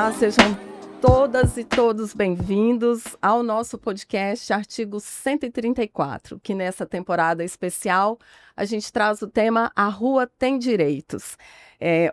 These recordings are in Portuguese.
Olá, sejam todas e todos bem-vindos ao nosso podcast Artigo 134, que nessa temporada especial a gente traz o tema A Rua Tem Direitos.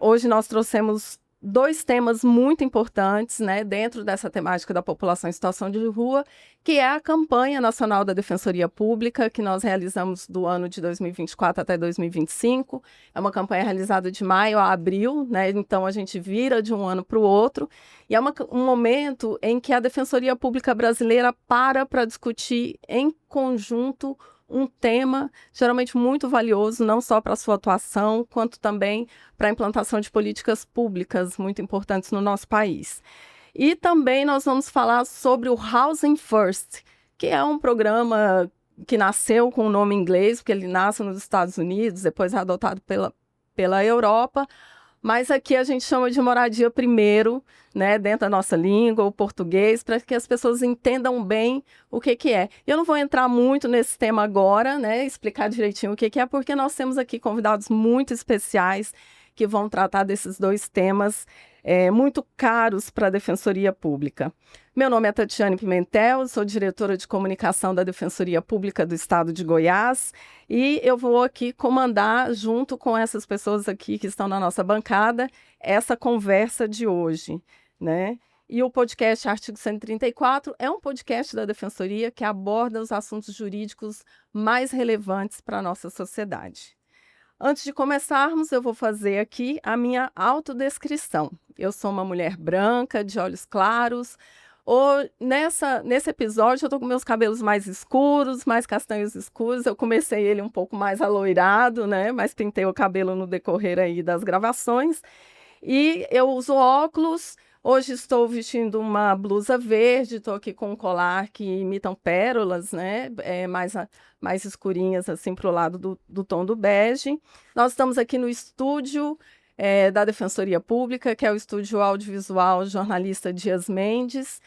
Hoje nós trouxemos dois temas muito importantes, né, dentro dessa temática da população em situação de rua, que é a campanha nacional da Defensoria Pública, que nós realizamos do ano de 2024 até 2025. É uma campanha realizada de maio a abril, né, então a gente vira de um ano para o outro, e é um momento em que a Defensoria Pública brasileira para discutir em conjunto um tema geralmente muito valioso, não só para a sua atuação, quanto também para a implantação de políticas públicas muito importantes no nosso país. E também nós vamos falar sobre o Housing First, que é um programa que nasceu com o nome inglês, porque ele nasce nos Estados Unidos, depois é adotado pela Europa, mas aqui a gente chama de moradia primeiro, né, dentro da nossa língua, o português, para que as pessoas entendam bem o que é. Eu não vou entrar muito nesse tema agora, né, explicar direitinho o que é, porque nós temos aqui convidados muito especiais que vão tratar desses dois temas muito caros para a Defensoria Pública. Meu nome é Tatiane Pimentel, sou diretora de comunicação da Defensoria Pública do Estado de Goiás e eu vou aqui comandar, junto com essas pessoas aqui que estão na nossa bancada, essa conversa de hoje, né? E o podcast Artigo 134 é um podcast da Defensoria que aborda os assuntos jurídicos mais relevantes para a nossa sociedade. Antes de começarmos, eu vou fazer aqui a minha autodescrição. Eu sou uma mulher branca, de olhos claros. Nesse episódio, eu estou com meus cabelos mais escuros, mais castanhos escuros. Eu comecei ele um pouco mais aloirado, né? Mas pintei o cabelo no decorrer aí das gravações. E eu uso óculos. Hoje estou vestindo uma blusa verde, estou aqui com um colar que imitam pérolas, né? Mais escurinhas, assim, para o lado do tom do bege. Nós estamos aqui no estúdio da Defensoria Pública, que é o estúdio audiovisual jornalista Dias Mendes,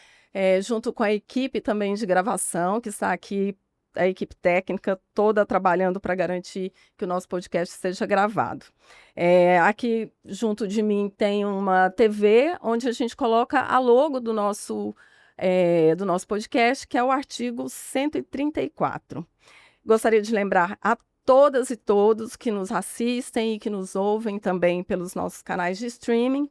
junto com a equipe também de gravação, que está aqui, a equipe técnica toda trabalhando para garantir que o nosso podcast seja gravado. Aqui junto de mim tem uma TV, onde a gente coloca a logo do nosso podcast, que é o artigo 134. Gostaria de lembrar a todas e todos que nos assistem e que nos ouvem também pelos nossos canais de streaming,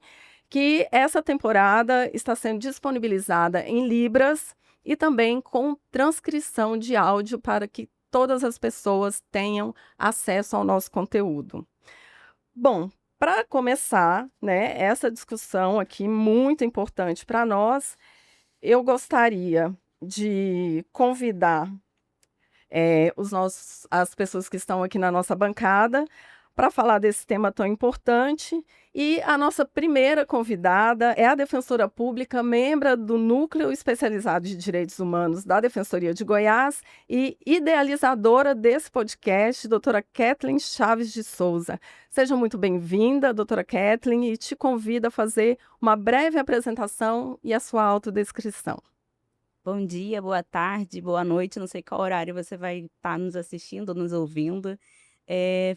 que essa temporada está sendo disponibilizada em Libras e também com transcrição de áudio para que todas as pessoas tenham acesso ao nosso conteúdo. Bom, para começar, né, essa discussão aqui muito importante para nós, eu gostaria de convidar as pessoas que estão aqui na nossa bancada para falar desse tema tão importante. E a nossa primeira convidada é a defensora pública, membro do Núcleo Especializado de Direitos Humanos da Defensoria de Goiás e idealizadora desse podcast, doutora Kathleen Chaves de Souza. Seja muito bem-vinda, doutora Kathleen, e te convido a fazer uma breve apresentação e a sua autodescrição. Bom dia, boa tarde, boa noite, não sei qual horário você vai estar nos assistindo, nos ouvindo.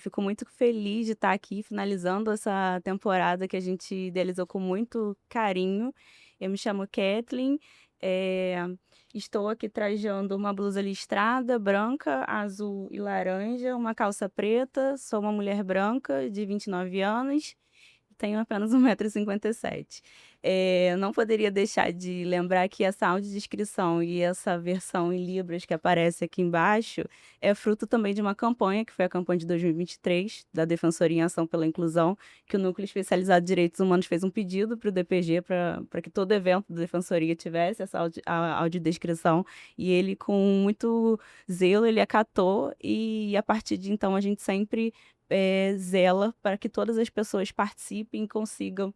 Fico muito feliz de estar aqui finalizando essa temporada que a gente idealizou com muito carinho. Eu me chamo Kathleen, estou aqui trajando uma blusa listrada, branca, azul e laranja, uma calça preta, sou uma mulher branca de 29 anos, tenho apenas 1,57 m. Não poderia deixar de lembrar que essa audiodescrição e essa versão em libras que aparece aqui embaixo é fruto também de uma campanha, que foi a campanha de 2023, da Defensoria em Ação pela Inclusão, que o Núcleo Especializado de Direitos Humanos fez um pedido para o DPG para que todo evento da Defensoria tivesse essa audiodescrição, e ele, com muito zelo, ele acatou, e a partir de então a gente sempre zela para que todas as pessoas participem e consigam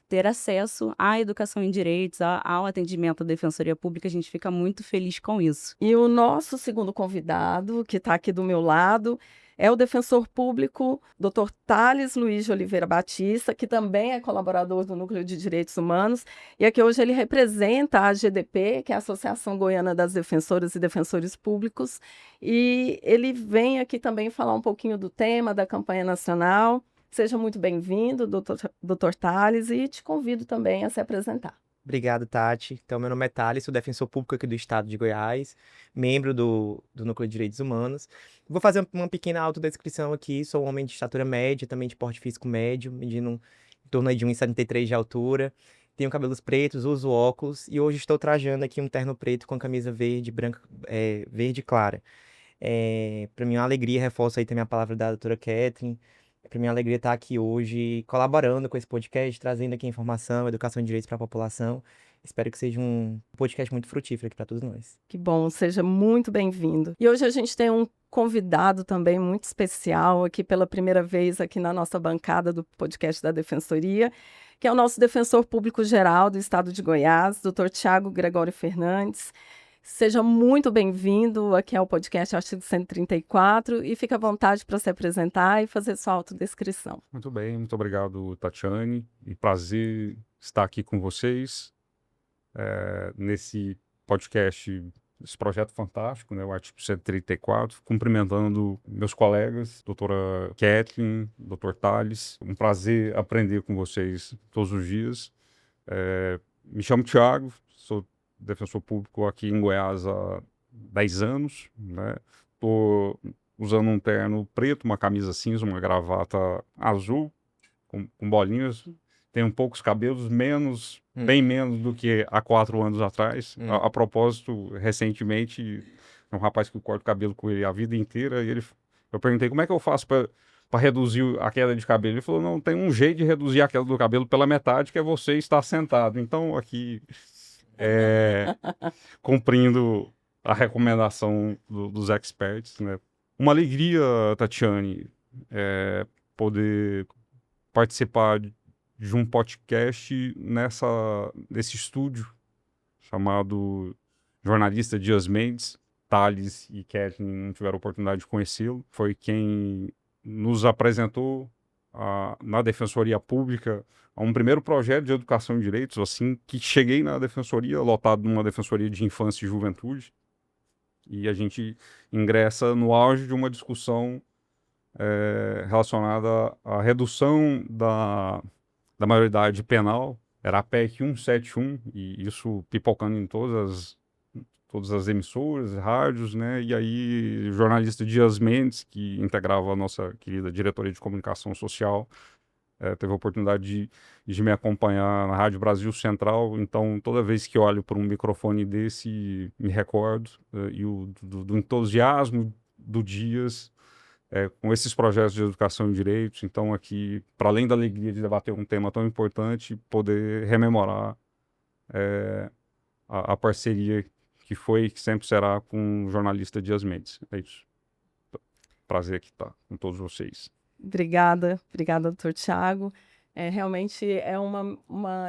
ter acesso à educação em direitos, ao atendimento da Defensoria Pública. A gente fica muito feliz com isso. E o nosso segundo convidado, que está aqui do meu lado, é o defensor público, Dr. Thales Luiz de Oliveira Batista, que também é colaborador do Núcleo de Direitos Humanos, e aqui hoje ele representa a AGDP, que é a Associação Goiana das Defensoras e Defensores Públicos, e ele vem aqui também falar um pouquinho do tema da campanha nacional. Seja muito bem-vindo, doutor Thales, e te convido também a se apresentar. Obrigado, Tati. Então, meu nome é Thales, sou defensor público aqui do estado de Goiás, membro do Núcleo de Direitos Humanos. Vou fazer uma pequena autodescrição aqui. Sou um homem de estatura média, também de porte físico médio, medindo em torno aí de 1,73 de altura. Tenho cabelos pretos, uso óculos e hoje estou trajando aqui um terno preto com camisa verde, branca, verde clara. Para mim é uma alegria, reforço aí também a palavra da doutora Catherine. Para mim é uma alegria estar aqui hoje colaborando com esse podcast, trazendo aqui informação, educação e direitos para a população. Espero que seja um podcast muito frutífero aqui para todos nós. Que bom, seja muito bem-vindo. E hoje a gente tem um convidado também muito especial aqui pela primeira vez aqui na nossa bancada do podcast da Defensoria, que é o nosso defensor público geral do estado de Goiás, doutor Tiago Gregório Fernandes. Seja muito bem-vindo aqui ao podcast Artigo 134 e fique à vontade para se apresentar e fazer sua autodescrição. Muito bem, muito obrigado, Tatiane. E prazer estar aqui com vocês nesse podcast, esse projeto fantástico, né, o Artigo 134, cumprimentando meus colegas, doutora Kathleen, doutor Thales. Um prazer aprender com vocês todos os dias. Me chamo Tiago, sou defensor público aqui em Goiás há 10 anos, né? Estou usando um terno preto, uma camisa cinza, uma gravata azul, com bolinhas. Tenho poucos cabelos, bem menos do que há 4 anos atrás. A propósito, recentemente, um rapaz que corta o cabelo com ele a vida inteira, e eu perguntei como é que eu faço para reduzir a queda de cabelo. Ele falou, não, tem um jeito de reduzir a queda do cabelo pela metade, que é você estar sentado. Então, aqui... cumprindo a recomendação dos experts, né? Uma alegria, Tatiane, poder participar de um podcast nesse estúdio chamado Jornalista Dias Mendes. Thales e Kathleen não tiveram a oportunidade de conhecê-lo. Foi quem nos apresentou na Defensoria Pública a um primeiro projeto de educação e direitos, assim que cheguei na Defensoria, lotado numa Defensoria de Infância e Juventude, e a gente ingressa no auge de uma discussão relacionada à redução da maioridade penal. Era a PEC 171, e isso pipocando em todas as emissoras, rádios, né? E aí o jornalista Dias Mendes, que integrava a nossa querida diretoria de comunicação social, teve a oportunidade de me acompanhar na Rádio Brasil Central. Então, toda vez que olho para um microfone desse, me recordo do entusiasmo do Dias com esses projetos de educação e direitos. Então, aqui, para além da alegria de debater um tema tão importante, poder rememorar a parceria que foi e que sempre será com o jornalista Dias Mendes. É isso. Prazer aqui estar com todos vocês. Obrigada, doutor Tiago. Realmente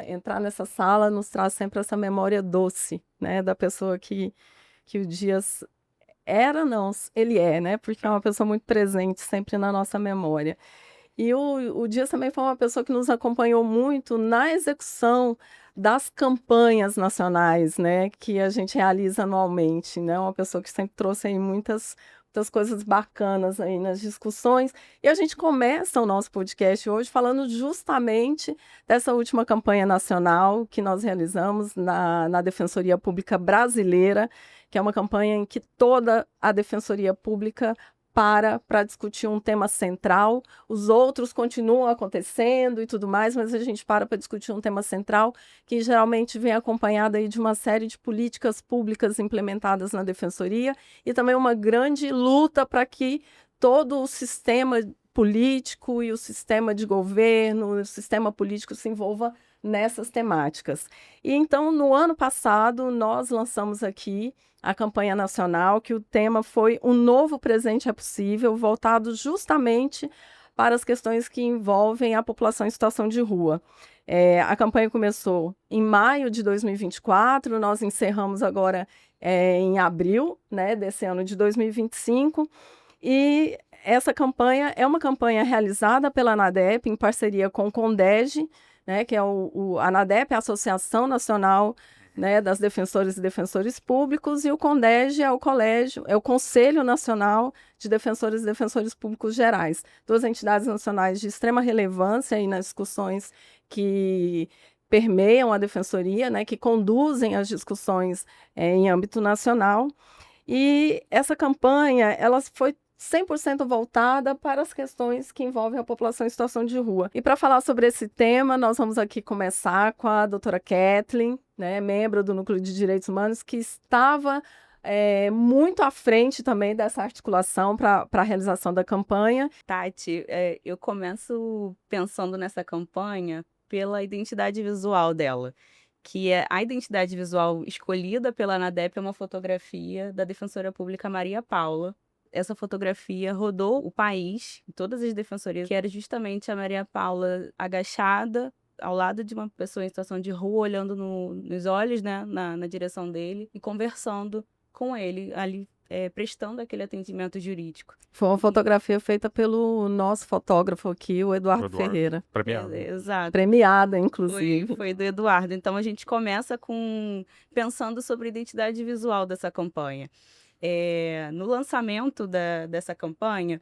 entrar nessa sala nos traz sempre essa memória doce, né, da pessoa que o Dias ele é, né, porque é uma pessoa muito presente sempre na nossa memória. E o Dias também foi uma pessoa que nos acompanhou muito na execução das campanhas nacionais, né, que a gente realiza anualmente, né, uma pessoa que sempre trouxe aí muitas coisas bacanas aí nas discussões. E a gente começa o nosso podcast hoje falando justamente dessa última campanha nacional que nós realizamos na Defensoria Pública Brasileira, que é uma campanha em que toda a Defensoria Pública para discutir um tema central. Os outros continuam acontecendo e tudo mais, mas a gente para discutir um tema central que geralmente vem acompanhado aí de uma série de políticas públicas implementadas na Defensoria e também uma grande luta para que todo o sistema político e o sistema de governo, o sistema político se envolva nessas temáticas. E então, no ano passado, nós lançamos aqui a campanha nacional, que o tema foi Um Novo Presente é Possível, voltado justamente para as questões que envolvem a população em situação de rua. A campanha começou em maio de 2024, nós encerramos agora em abril, né, desse ano de 2025, e essa campanha é uma campanha realizada pela ANADEP em parceria com o CONDEG, né, que é a ANADEP, a Associação Nacional, né, das defensoras e defensores públicos, e o CONDEG é o Conselho Nacional de Defensoras e Defensores Públicos Gerais, duas entidades nacionais de extrema relevância aí nas discussões que permeiam a defensoria, né, que conduzem as discussões em âmbito nacional. E essa campanha, ela foi 100% voltada para as questões que envolvem a população em situação de rua. E para falar sobre esse tema, nós vamos aqui começar com a doutora Kathleen, né, membro do Núcleo de Direitos Humanos, que estava muito à frente também dessa articulação para a realização da campanha. Tati, eu começo pensando nessa campanha pela identidade visual dela, que é a identidade visual escolhida pela ANADEP é uma fotografia da defensora pública Maria Paula. Essa fotografia rodou o país, em todas as defensorias, que era justamente a Maria Paula agachada ao lado de uma pessoa em situação de rua, olhando nos olhos, né, na direção dele e conversando com ele ali, prestando aquele atendimento jurídico. Foi uma fotografia feita pelo nosso fotógrafo aqui, o Eduardo Ferreira. Premiado. Exato. Premiada, inclusive. Foi do Eduardo. Então, a gente começa pensando sobre a identidade visual dessa campanha. No lançamento dessa campanha,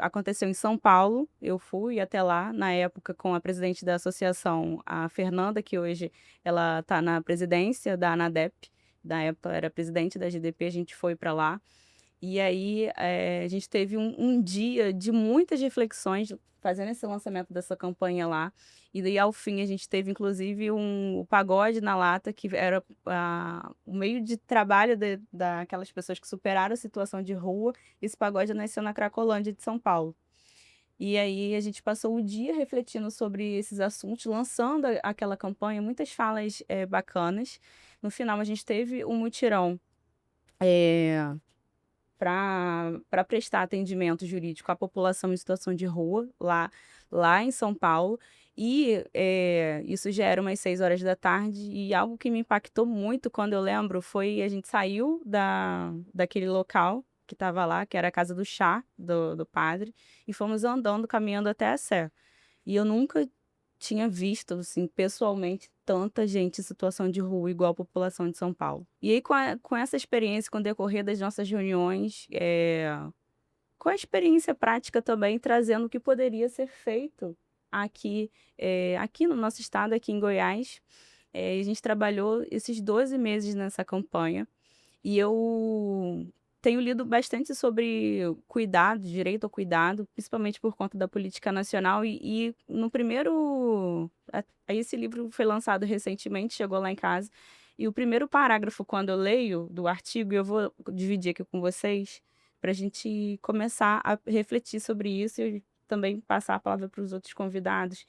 aconteceu em São Paulo, eu fui até lá, na época, com a presidente da associação, a Fernanda, que hoje ela está na presidência da ANADEP, na época ela era presidente da GDP, a gente foi para lá. E aí a gente teve um dia de muitas reflexões fazendo esse lançamento dessa campanha lá. E daí, ao fim, a gente teve, inclusive, o pagode na lata, que era o meio de trabalho daquelas pessoas que superaram a situação de rua. Esse pagode nasceu na Cracolândia de São Paulo. E aí a gente passou o dia refletindo sobre esses assuntos, lançando aquela campanha, muitas falas bacanas. No final, a gente teve um mutirão para prestar atendimento jurídico à população em situação de rua, lá em São Paulo. E isso já era umas 6 horas da tarde, e algo que me impactou muito quando eu lembro foi a gente saiu daquele local que estava lá, que era a casa do chá do padre, e fomos andando, caminhando até a Sé. E eu nunca tinha visto, assim, pessoalmente, tanta gente em situação de rua igual a população de São Paulo. E aí, com essa experiência, com o decorrer das nossas reuniões, com a experiência prática também, trazendo o que poderia ser feito aqui no nosso estado, aqui em Goiás. A gente trabalhou esses 12 meses nessa campanha, e eu tenho lido bastante sobre cuidado, direito ao cuidado, principalmente por conta da política nacional. E no primeiro... Esse livro foi lançado recentemente, chegou lá em casa. E o primeiro parágrafo, quando eu leio do artigo, eu vou dividir aqui com vocês, para a gente começar a refletir sobre isso e também passar a palavra para os outros convidados,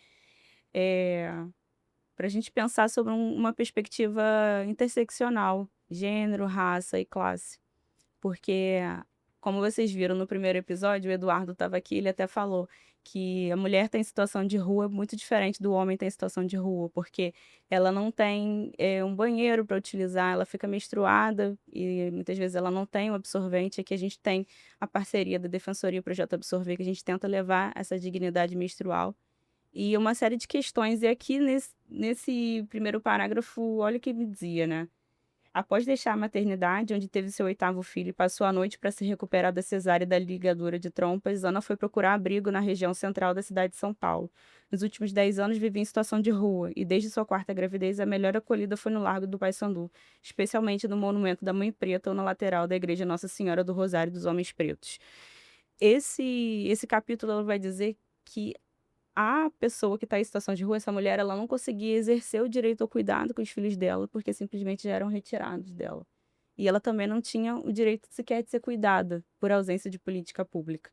para a gente pensar sobre uma perspectiva interseccional, gênero, raça e classe. Porque, como vocês viram no primeiro episódio, o Eduardo estava aqui, ele até falou que a mulher está em situação de rua muito diferente do homem estar em situação de rua, porque ela não tem um banheiro para utilizar, ela fica menstruada e muitas vezes ela não tem um absorvente. Aqui a gente tem a parceria da Defensoria Projeto Absorver, que a gente tenta levar essa dignidade menstrual. E uma série de questões. E aqui nesse primeiro parágrafo, olha o que me dizia, né? Após deixar a maternidade, onde teve seu 8º filho e passou a noite para se recuperar da cesárea e da ligadura de trompas, Ana foi procurar abrigo na região central da cidade de São Paulo. Nos últimos 10 anos vivia em situação de rua, e desde sua 4ª gravidez a melhor acolhida foi no Largo do Paissandu, especialmente no Monumento da Mãe Preta ou na lateral da Igreja Nossa Senhora do Rosário dos Homens Pretos. Esse capítulo vai dizer que a pessoa que está em situação de rua, essa mulher, ela não conseguia exercer o direito ao cuidado com os filhos dela, porque simplesmente já eram retirados dela. E ela também não tinha o direito sequer de ser cuidada, por ausência de política pública.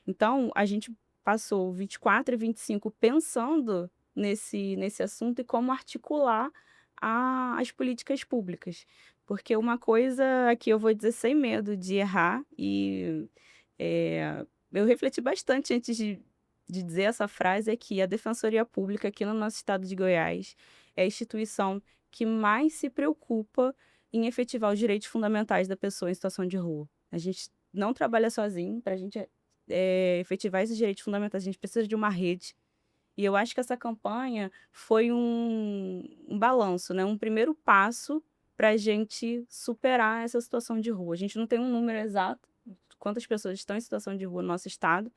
Então, a gente passou 24 e 25 pensando nesse assunto e como articular as políticas públicas. Porque uma coisa que eu vou dizer sem medo de errar, e eu refleti bastante antes de dizer essa frase, é que a Defensoria Pública aqui no nosso estado de Goiás é a instituição que mais se preocupa em efetivar os direitos fundamentais da pessoa em situação de rua. A gente não trabalha sozinho. Para a gente efetivar esses direitos fundamentais, a gente precisa de uma rede. E eu acho que essa campanha foi um balanço, né? Um primeiro passo para a gente superar essa situação de rua. A gente não tem um número exato de quantas pessoas estão em situação de rua no nosso estado.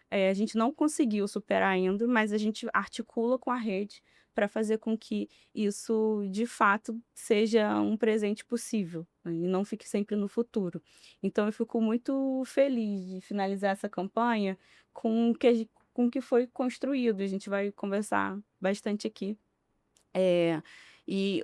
A gente não conseguiu superar ainda, mas a gente articula com a rede para fazer com que isso, de fato, seja um presente possível, né, e não fique sempre no futuro. Então, eu fico muito feliz de finalizar essa campanha com o que foi construído. A gente vai conversar bastante aqui. É, e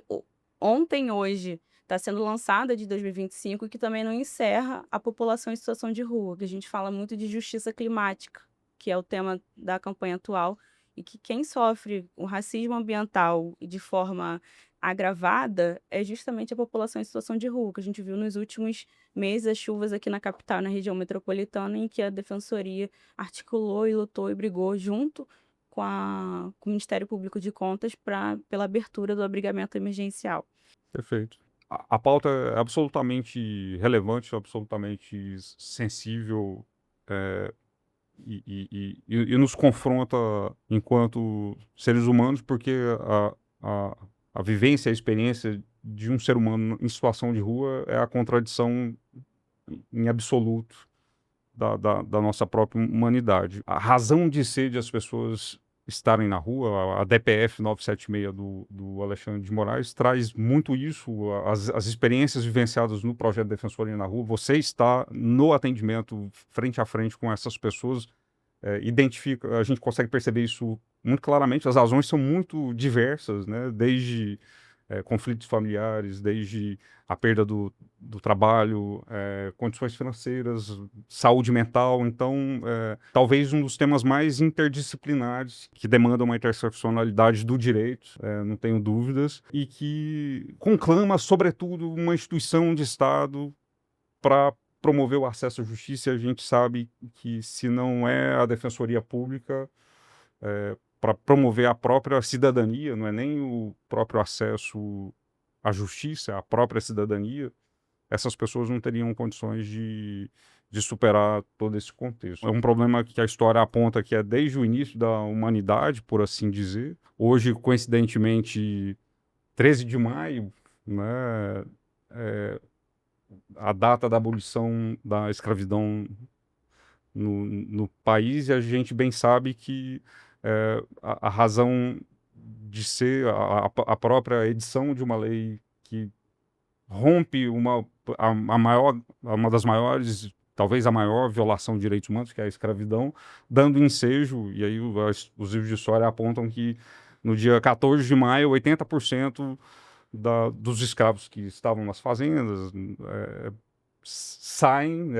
ontem, hoje, está sendo lançada de 2025, que também não encerra a população em situação de rua, que a gente fala muito de justiça climática, que é o tema da campanha atual, e que quem sofre o racismo ambiental de forma agravada é justamente a população em situação de rua, que a gente viu nos últimos meses as chuvas aqui na capital, na região metropolitana, em que a Defensoria articulou e lutou e brigou junto com o Ministério Público de Contas pela abertura do abrigamento emergencial. Perfeito. A pauta é absolutamente relevante, absolutamente sensível, e nos confronta enquanto seres humanos, porque a vivência, a experiência de um ser humano em situação de rua é a contradição em absoluto da nossa própria humanidade. A razão de ser de as pessoas estarem na rua, a DPF 976 do Alexandre de Moraes traz muito isso, as experiências vivenciadas no projeto Defensoria na Rua. Você está no atendimento frente a frente com essas pessoas, identifica, a gente consegue perceber isso muito claramente. As razões são muito diversas, né? Desde conflitos familiares, desde a perda do trabalho, condições financeiras, saúde mental. Então, talvez um dos temas mais interdisciplinares que demandam uma interseccionalidade do direito, não tenho dúvidas, e que conclama, sobretudo, uma instituição de Estado para promover o acesso à justiça. A gente sabe que, se não é a Defensoria Pública, para promover a própria cidadania, não é nem o próprio acesso à justiça, é a própria cidadania, essas pessoas não teriam condições de superar todo esse contexto. É um problema que a história aponta que é desde o início da humanidade, por assim dizer. Hoje, coincidentemente, 13 de maio, né, é a data da abolição da escravidão no país, e a gente bem sabe que a razão de ser a própria edição de uma lei que rompe uma das maiores, talvez a maior violação de direitos humanos, que é a escravidão, dando ensejo, e aí os livros de história apontam que no dia 14 de maio, 80% dos escravos que estavam nas fazendas saem,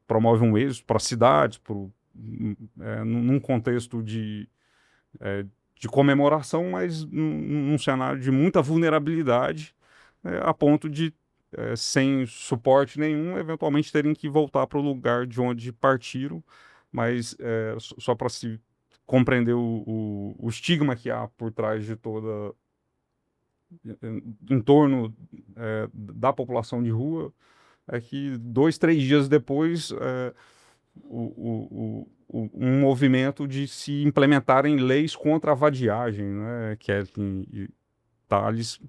promovem um êxodo para cidades, num contexto de comemoração, mas num cenário de muita vulnerabilidade, a ponto de, sem suporte nenhum, eventualmente terem que voltar para o lugar de onde partiram. Mas só para se compreender o estigma que há por trás de toda, em torno da população de rua, é que 2, 3 dias depois, um movimento de se implementarem leis contra a vadiagem, né, que é em Tales,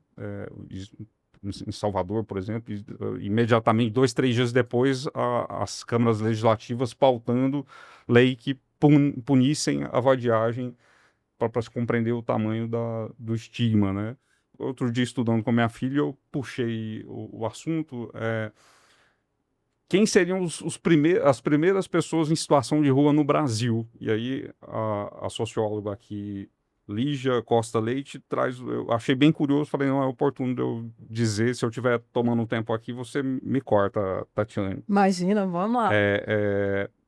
em Salvador, por exemplo, imediatamente, 2, 3 dias depois, as câmaras legislativas pautando lei que punissem a vadiagem, para se compreender o tamanho do estigma, né. Outro dia, estudando com minha filha, eu puxei o assunto, quem seriam as primeiras pessoas em situação de rua no Brasil? E aí a socióloga aqui, Lígia Costa Leite, eu achei bem curioso, falei, não é oportuno de eu dizer, se eu estiver tomando um tempo aqui, você me corta, Tatiane. Imagina, vamos lá.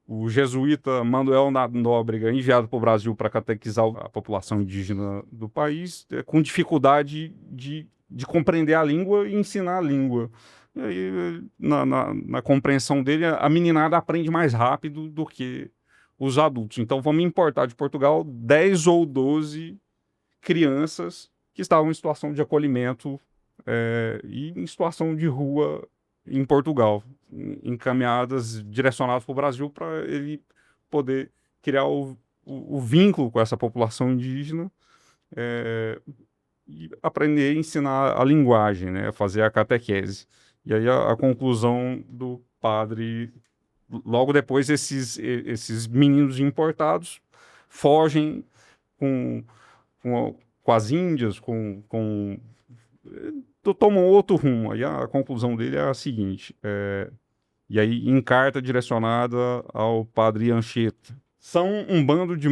O jesuíta Manuel Nóbrega, enviado para o Brasil para catequizar a população indígena do país, com dificuldade de compreender a língua e ensinar a língua. E aí, na compreensão dele, a meninada aprende mais rápido do que os adultos. Então, vamos importar de Portugal 10 ou 12 crianças que estavam em situação de acolhimento e em situação de rua em Portugal, encaminhadas, direcionadas para o Brasil, para ele poder criar o vínculo com essa população indígena, e aprender a ensinar a linguagem, né? Fazer a catequese. E aí a conclusão do padre, logo depois esses meninos importados fogem com, com as Índias, tomam outro rumo. Aí a conclusão dele é a seguinte, e aí em carta direcionada ao padre Anchieta. São um bando de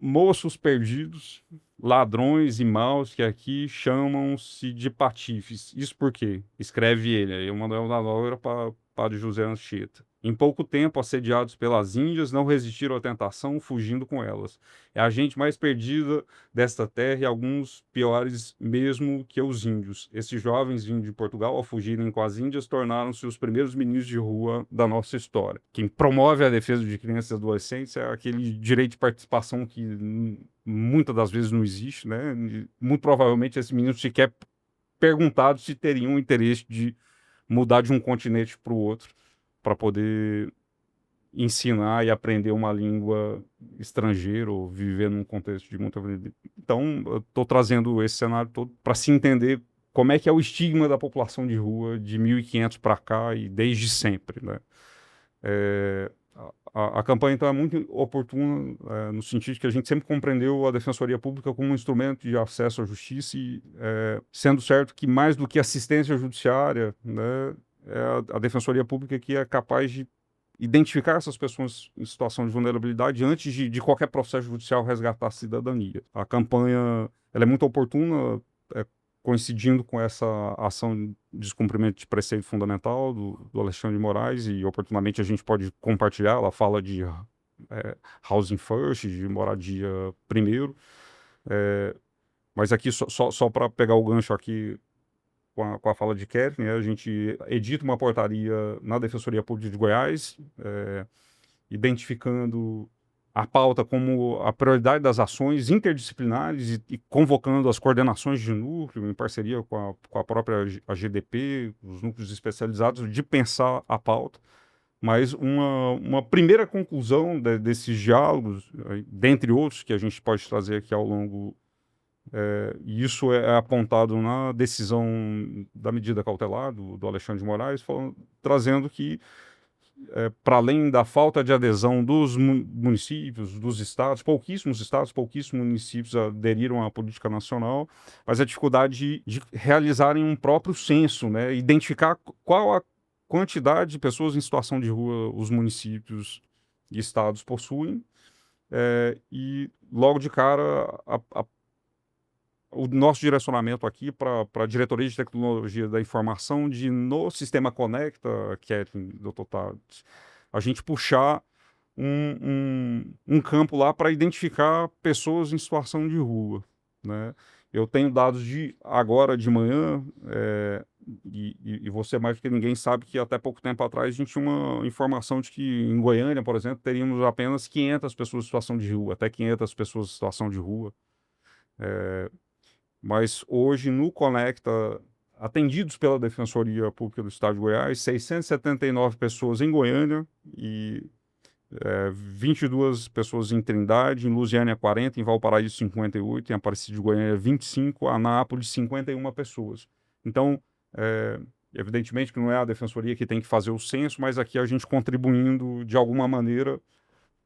moços perdidos, ladrões e maus que aqui chamam-se de patifes. Isso por quê? Escreve ele, aí o Manuel da Loura para padre José Anchieta. Em pouco tempo, assediados pelas Índias, não resistiram à tentação, fugindo com elas. É a gente mais perdida desta terra e alguns piores mesmo que os índios. Esses jovens vindos de Portugal, ao fugirem com as Índias, tornaram-se os primeiros meninos de rua da nossa história. Quem promove a defesa de crianças e adolescentes é aquele direito de participação que muitas das vezes não existe, né? Muito provavelmente esses meninos sequer perguntados se teriam interesse de mudar de um continente para o outro, para poder ensinar e aprender uma língua estrangeira ou viver num contexto de muita... Então, eu estou trazendo esse cenário todo para se entender como é que é o estigma da população de rua de 1500 para cá e desde sempre, né? A campanha, então, é muito oportuna, no sentido de que a gente sempre compreendeu a Defensoria Pública como um instrumento de acesso à justiça e, sendo certo que mais do que assistência judiciária, né, é a Defensoria Pública que é capaz de identificar essas pessoas em situação de vulnerabilidade antes de qualquer processo judicial resgatar a cidadania. A campanha ela é muito oportuna, coincidindo com essa ação de descumprimento de preceito fundamental do Alexandre de Moraes, e oportunamente a gente pode compartilhar. Ela fala de housing first, de moradia primeiro, mas aqui só para pegar o gancho aqui com a fala de Kelly, né, a gente edita uma portaria na Defensoria Pública de Goiás, identificando a pauta como a prioridade das ações interdisciplinares e convocando as coordenações de núcleo, em parceria com a própria GDP, os núcleos especializados, de pensar a pauta. Mas uma primeira conclusão desses diálogos, dentre outros que a gente pode trazer aqui ao longo, e isso é apontado na decisão da medida cautelar do Alexandre de Moraes, trazendo que, para além da falta de adesão dos municípios, dos estados, pouquíssimos municípios aderiram à política nacional, mas a dificuldade de realizarem um próprio censo, né, identificar qual a quantidade de pessoas em situação de rua os municípios e estados possuem, e logo de cara o nosso direcionamento aqui para a Diretoria de Tecnologia da Informação no Sistema Conecta, Kathleen, Dr. Tades, a gente puxar um campo lá para identificar pessoas em situação de rua, né? Eu tenho dados de agora de manhã, e você mais do que ninguém sabe que até pouco tempo atrás a gente tinha uma informação de que em Goiânia, por exemplo, teríamos apenas 500 pessoas em situação de rua, até 500 pessoas em situação de rua. Mas hoje no Conecta, atendidos pela Defensoria Pública do Estado de Goiás, 679 pessoas em Goiânia e 22 pessoas em Trindade, em Lusiânia 40, em Valparaíso 58, em Aparecida de Goiânia 25, Anápolis 51 pessoas. Então, evidentemente que não é a Defensoria que tem que fazer o censo, mas aqui a gente contribuindo de alguma maneira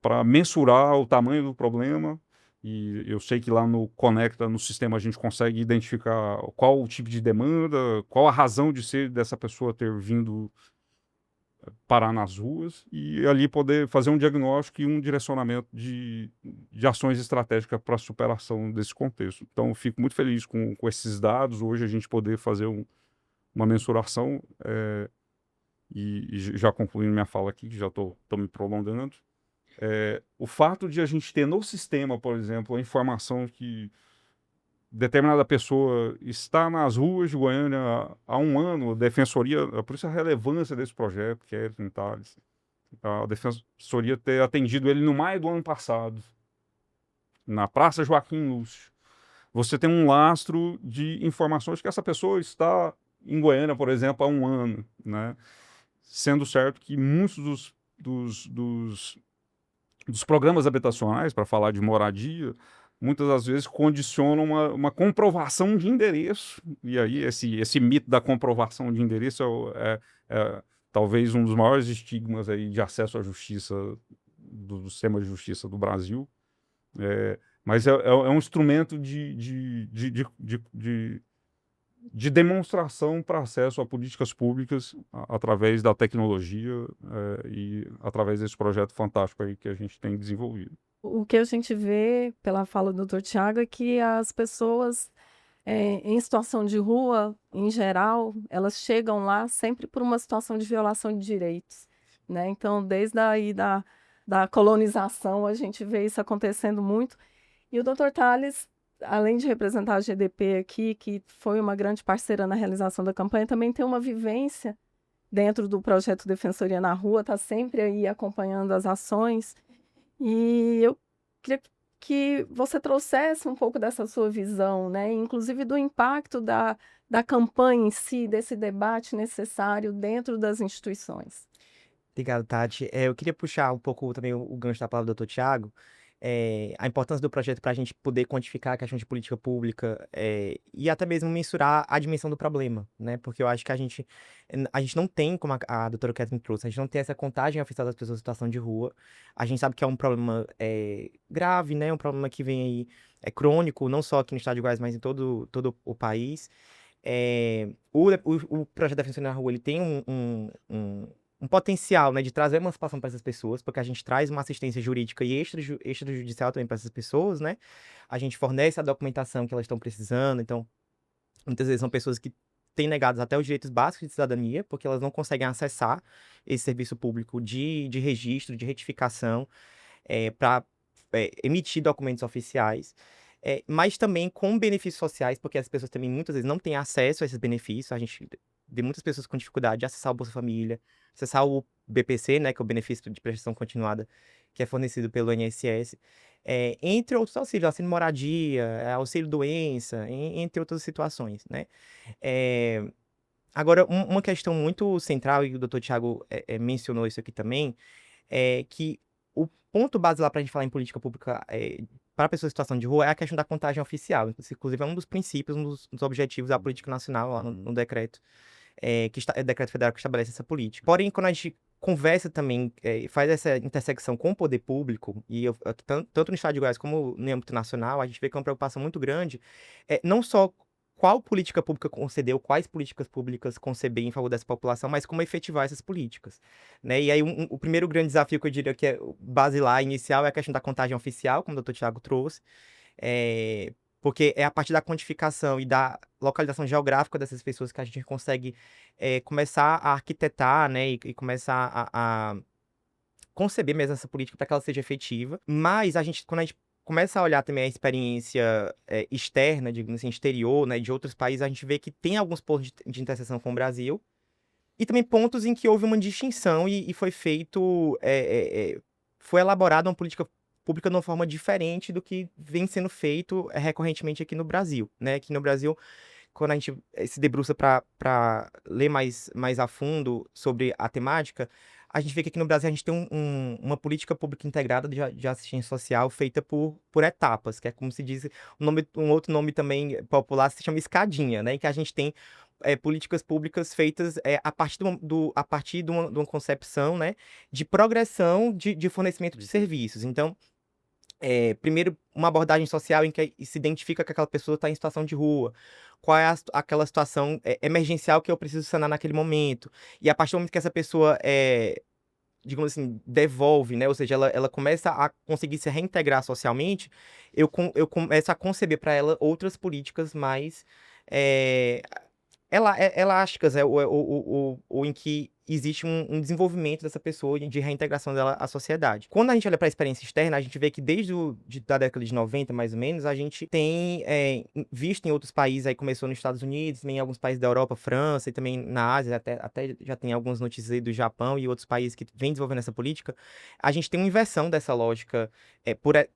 para mensurar o tamanho do problema. E eu sei que lá no Conecta, no sistema, a gente consegue identificar qual o tipo de demanda, qual a razão de ser dessa pessoa ter vindo parar nas ruas, e ali poder fazer um diagnóstico e um direcionamento de ações estratégicas para a superação desse contexto. Então, eu fico muito feliz com esses dados, hoje a gente poder fazer uma mensuração, e já concluindo minha fala aqui, que já estou me prolongando. O fato de a gente ter no sistema, por exemplo, a informação que determinada pessoa está nas ruas de Goiânia há um ano, a Defensoria, por isso a relevância desse projeto, que é Tales, a Defensoria ter atendido ele no maio do ano passado, na Praça Joaquim Lúcio. Você tem um lastro de informações que essa pessoa está em Goiânia, por exemplo, há um ano, né? Sendo certo que muitos dos dos programas habitacionais, para falar de moradia, muitas das vezes condicionam uma comprovação de endereço. E aí esse mito da comprovação de endereço é talvez um dos maiores estigmas aí de acesso à justiça do sistema de justiça do Brasil. Mas é um instrumento de demonstração para acesso a políticas públicas através da tecnologia e através desse projeto fantástico aí que a gente tem desenvolvido. O que a gente vê pela fala do Dr. Tiago é que as pessoas em situação de rua, em geral, elas chegam lá sempre por uma situação de violação de direitos, né? Então, desde aí da colonização, a gente vê isso acontecendo muito. E o Dr. Tales, além de representar a GDP aqui, que foi uma grande parceira na realização da campanha, também tem uma vivência dentro do projeto Defensoria na Rua, está sempre aí acompanhando as ações. E eu queria que você trouxesse um pouco dessa sua visão, né? Inclusive do impacto da campanha em si, desse debate necessário dentro das instituições. Obrigado, Tati. Eu queria puxar um pouco também o gancho da palavra do Dr. Tiago, a importância do projeto para a gente poder quantificar a questão de política pública e até mesmo mensurar a dimensão do problema, né? Porque eu acho que a gente não tem, como a doutora Catherine trouxe, a gente não tem essa contagem oficial das pessoas em situação de rua. A gente sabe que é um problema grave, né? Um problema que vem aí, crônico, não só aqui no estado de Goiás, mas em todo o país. O projeto Defensoria na Rua, ele tem um potencial, né, de trazer emancipação para essas pessoas, porque a gente traz uma assistência jurídica e extrajudicial também para essas pessoas, né? A gente fornece a documentação que elas estão precisando, então, muitas vezes são pessoas que têm negados até os direitos básicos de cidadania, porque elas não conseguem acessar esse serviço público de registro, de retificação, para emitir documentos oficiais. Mas também com benefícios sociais, porque as pessoas também muitas vezes não têm acesso a esses benefícios. A gente vê muitas pessoas com dificuldade de acessar o Bolsa Família, acessar o BPC, né, que é o benefício de prestação continuada, que é fornecido pelo INSS, entre outros auxílios, auxílio moradia, auxílio doença, entre outras situações, né? Agora, uma questão muito central, e o Dr. Tiago mencionou isso aqui também, é que o ponto base lá para a gente falar em política pública para pessoas em situação de rua é a questão da contagem oficial. Inclusive, é um dos princípios, um dos objetivos da política nacional, lá no decreto, decreto federal que estabelece essa política. Porém, quando a gente conversa também, faz essa intersecção com o poder público, e tanto no estado de Goiás como no âmbito nacional, a gente vê que é uma preocupação muito grande, não só qual política pública conceder, quais políticas públicas conceber em favor dessa população, mas como efetivar essas políticas, né? E aí o primeiro grande desafio que eu diria que é basilar, inicial, é a questão da contagem oficial, como o Dr. Tiago trouxe, porque é a partir da quantificação e da localização geográfica dessas pessoas que a gente consegue começar a arquitetar, né, e começar a conceber mesmo essa política para que ela seja efetiva. Mas quando a gente começa a olhar também a experiência externa, digamos assim, exterior, né, de outros países, a gente vê que tem alguns pontos de interseção com o Brasil, e também pontos em que houve uma distinção e foi feito, foi elaborada uma política pública de uma forma diferente do que vem sendo feito recorrentemente aqui no Brasil, né? Aqui no Brasil, quando a gente se debruça para ler mais a fundo sobre a temática, a gente vê que aqui no Brasil a gente tem uma política pública integrada de assistência social feita por etapas, que é como se diz, um outro nome também popular se chama escadinha, né? Em que a gente tem políticas públicas feitas a partir de uma concepção, né, de progressão de fornecimento de serviços. Então, primeiro, uma abordagem social em que se identifica que aquela pessoa está em situação de rua. Qual é aquela situação emergencial que eu preciso sanar naquele momento. E a partir do momento que essa pessoa, digamos assim, devolve, né? Ou seja, ela começa a conseguir se reintegrar socialmente, eu começo a conceber para ela outras políticas mais elásticas, ou em que existe um desenvolvimento dessa pessoa de reintegração dela à sociedade. Quando a gente olha para a experiência externa, a gente vê que desde da década de 90, mais ou menos, a gente tem visto em outros países, aí começou nos Estados Unidos, também em alguns países da Europa, França, e também na Ásia, até já tem algumas notícias aí do Japão e outros países que vêm desenvolvendo essa política. A gente tem uma inversão dessa lógica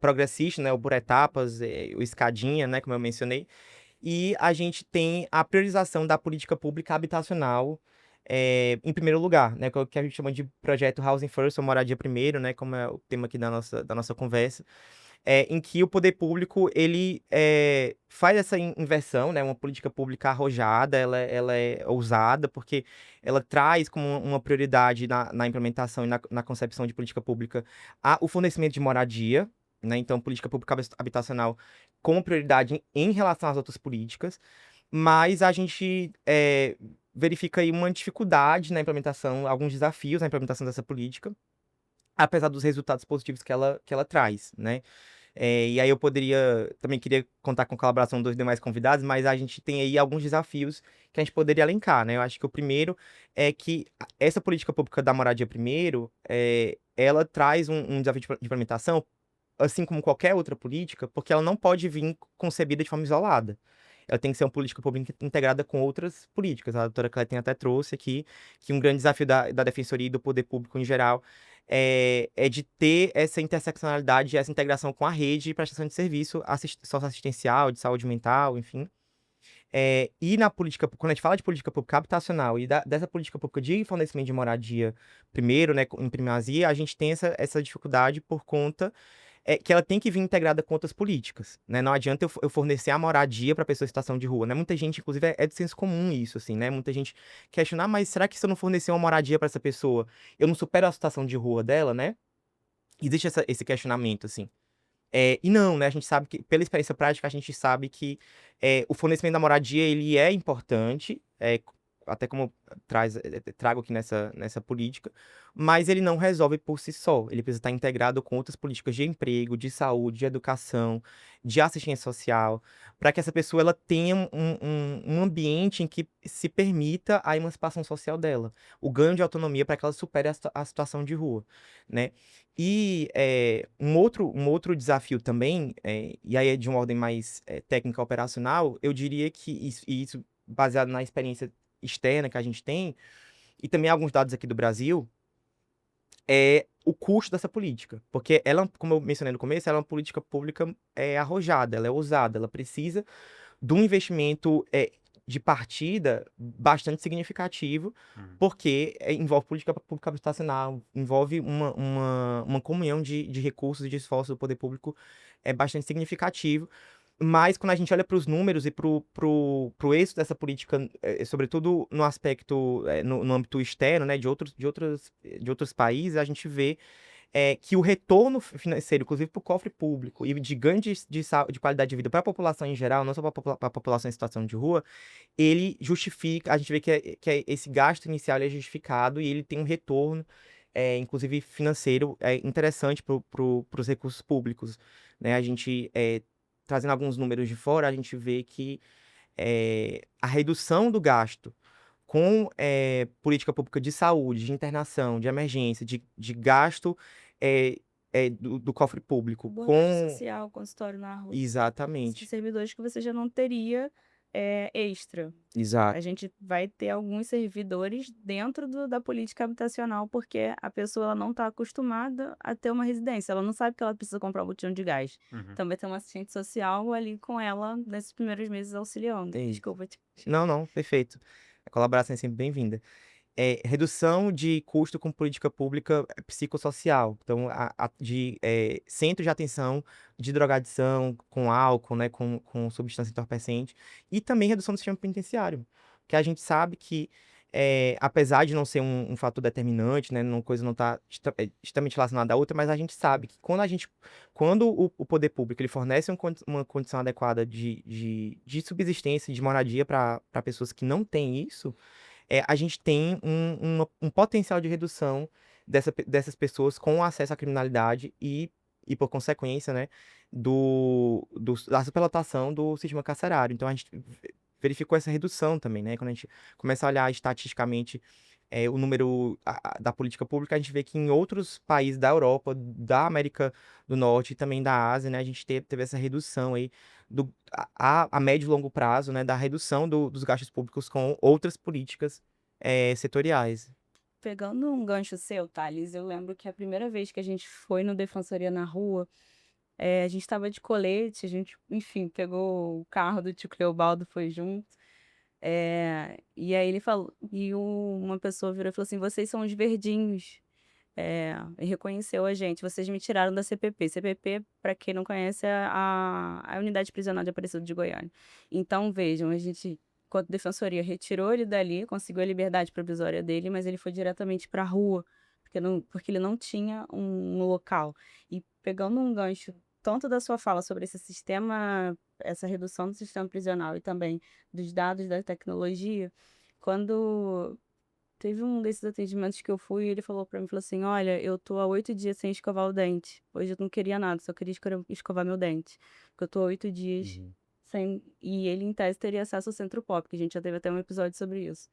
progressista, né, ou por etapas, o escadinha, né, como eu mencionei, e a gente tem a priorização da política pública habitacional, em primeiro lugar, né, que é o que a gente chama de projeto Housing First, ou moradia primeiro, né, como é o tema aqui da nossa conversa, em que o poder público ele faz essa inversão, né, uma política pública arrojada, ela é ousada, porque ela traz como uma prioridade na implementação e na concepção de política pública o fornecimento de moradia, né, então política pública habitacional como prioridade em relação às outras políticas, mas a gente verifica aí uma dificuldade na implementação, alguns desafios na implementação dessa política, apesar dos resultados positivos que ela traz, né? E aí também queria contar com a colaboração dos demais convidados, mas a gente tem aí alguns desafios que a gente poderia elencar, né? Eu acho que o primeiro é que essa política pública da moradia primeiro, ela traz um desafio de implementação, assim como qualquer outra política, porque ela não pode vir concebida de forma isolada. Ela tem que ser uma política pública integrada com outras políticas. A doutora Cléia tem até trouxe aqui que um grande desafio da Defensoria e do poder público em geral é de ter essa interseccionalidade, essa integração com a rede de prestação de serviço socioassistencial, de saúde mental, enfim. E na política, quando a gente fala de política pública habitacional e dessa política pública de fornecimento de moradia, primeiro, né, em primazia, a gente tem essa dificuldade por conta que ela tem que vir integrada com outras políticas, né? Não adianta eu fornecer a moradia para pessoa em situação de rua, né? Muita gente, inclusive, é de senso comum isso, assim, né? Muita gente questiona, mas será que se eu não fornecer uma moradia para essa pessoa, eu não supero a situação de rua dela, né? Existe esse questionamento, assim. E não, né? A gente sabe que, pela experiência prática, a gente sabe que o fornecimento da moradia, ele é importante, até como trago aqui nessa política, mas ele não resolve por si só. Ele precisa estar integrado com outras políticas de emprego, de saúde, de educação, de assistência social, para que essa pessoa ela tenha um ambiente em que se permita a emancipação social dela, o ganho de autonomia para que ela supere a situação de rua, né? E um outro desafio também, e aí é de uma ordem mais técnica operacional, eu diria que isso baseado na experiência externa que a gente tem, e também alguns dados aqui do Brasil, é o custo dessa política. Porque ela, como eu mencionei no começo, ela é uma política pública arrojada, ela é ousada, ela precisa de um investimento de partida bastante significativo, porque envolve política pública habitacional, envolve uma comunhão de recursos e de esforços do poder público bastante significativo. Mas quando a gente olha para os números e para o êxito dessa política, sobretudo no aspecto, no âmbito externo, né, de outros países, a gente vê que o retorno financeiro, inclusive para o cofre público, e de ganho de qualidade de vida para a população em geral, não só para a população em situação de rua, ele justifica, a gente vê que esse gasto inicial ele é justificado e ele tem um retorno, inclusive financeiro, interessante para os recursos públicos, né? A gente, trazendo alguns números de fora, a gente vê que a redução do gasto com política pública de saúde, de internação, de emergência, de gasto do cofre público Abordagem social, consultório na rua. Exatamente. Servidores que você já não teria extra. Exato. A gente vai ter alguns servidores dentro da política habitacional, porque a pessoa ela não está acostumada a ter uma residência, ela não sabe que ela precisa comprar um botijão de gás. Então vai ter um assistente social ali com ela nesses primeiros meses auxiliando. Desculpa. Não, perfeito. A colaboração é sempre bem-vinda. Redução de custo com política pública psicossocial. Então, de centro de atenção de drogadição com álcool, né, com substância entorpecente. E também redução do sistema penitenciário. Que a gente sabe que, apesar de não ser um fator determinante, né, uma coisa não está extremamente relacionada à outra, mas a gente sabe que quando o poder público ele fornece uma condição adequada de subsistência, de moradia para pessoas que não têm isso, a gente tem um potencial de redução dessas pessoas com acesso à criminalidade e por consequência, né, da superlotação do sistema carcerário. Então, a gente verificou essa redução também, né? Quando a gente começa a olhar estatisticamente o número da política pública, a gente vê que em outros países da Europa, da América do Norte e também da Ásia, né, a gente teve essa redução aí a médio e longo prazo, né, da redução dos gastos públicos com outras políticas setoriais. Pegando um gancho seu, Thales, eu lembro que a primeira vez que a gente foi no Defensoria na Rua, a gente estava de colete, a gente, enfim, pegou o carro do tio Cleobaldo, foi junto. E aí ele falou, uma pessoa virou e falou assim: vocês são os verdinhos. E reconheceu a gente. Vocês me tiraram da CPP. CPP, para quem não conhece, é a Unidade Prisional de Aparecida de Goiânia. Então, vejam, a gente, enquanto defensoria, retirou ele dali, conseguiu a liberdade provisória dele, mas ele foi diretamente para a rua, porque ele não tinha um local. E pegando um gancho tanto da sua fala sobre esse sistema, essa redução do sistema prisional e também dos dados da tecnologia, quando teve um desses atendimentos que eu fui, ele falou pra mim, falou assim: olha, eu tô há 8 dias sem escovar o dente. Hoje eu não queria nada, só queria escovar meu dente. Porque eu tô há 8 dias Uhum. sem. E ele, em tese, teria acesso ao Centro Pop, que a gente já teve até um episódio sobre isso.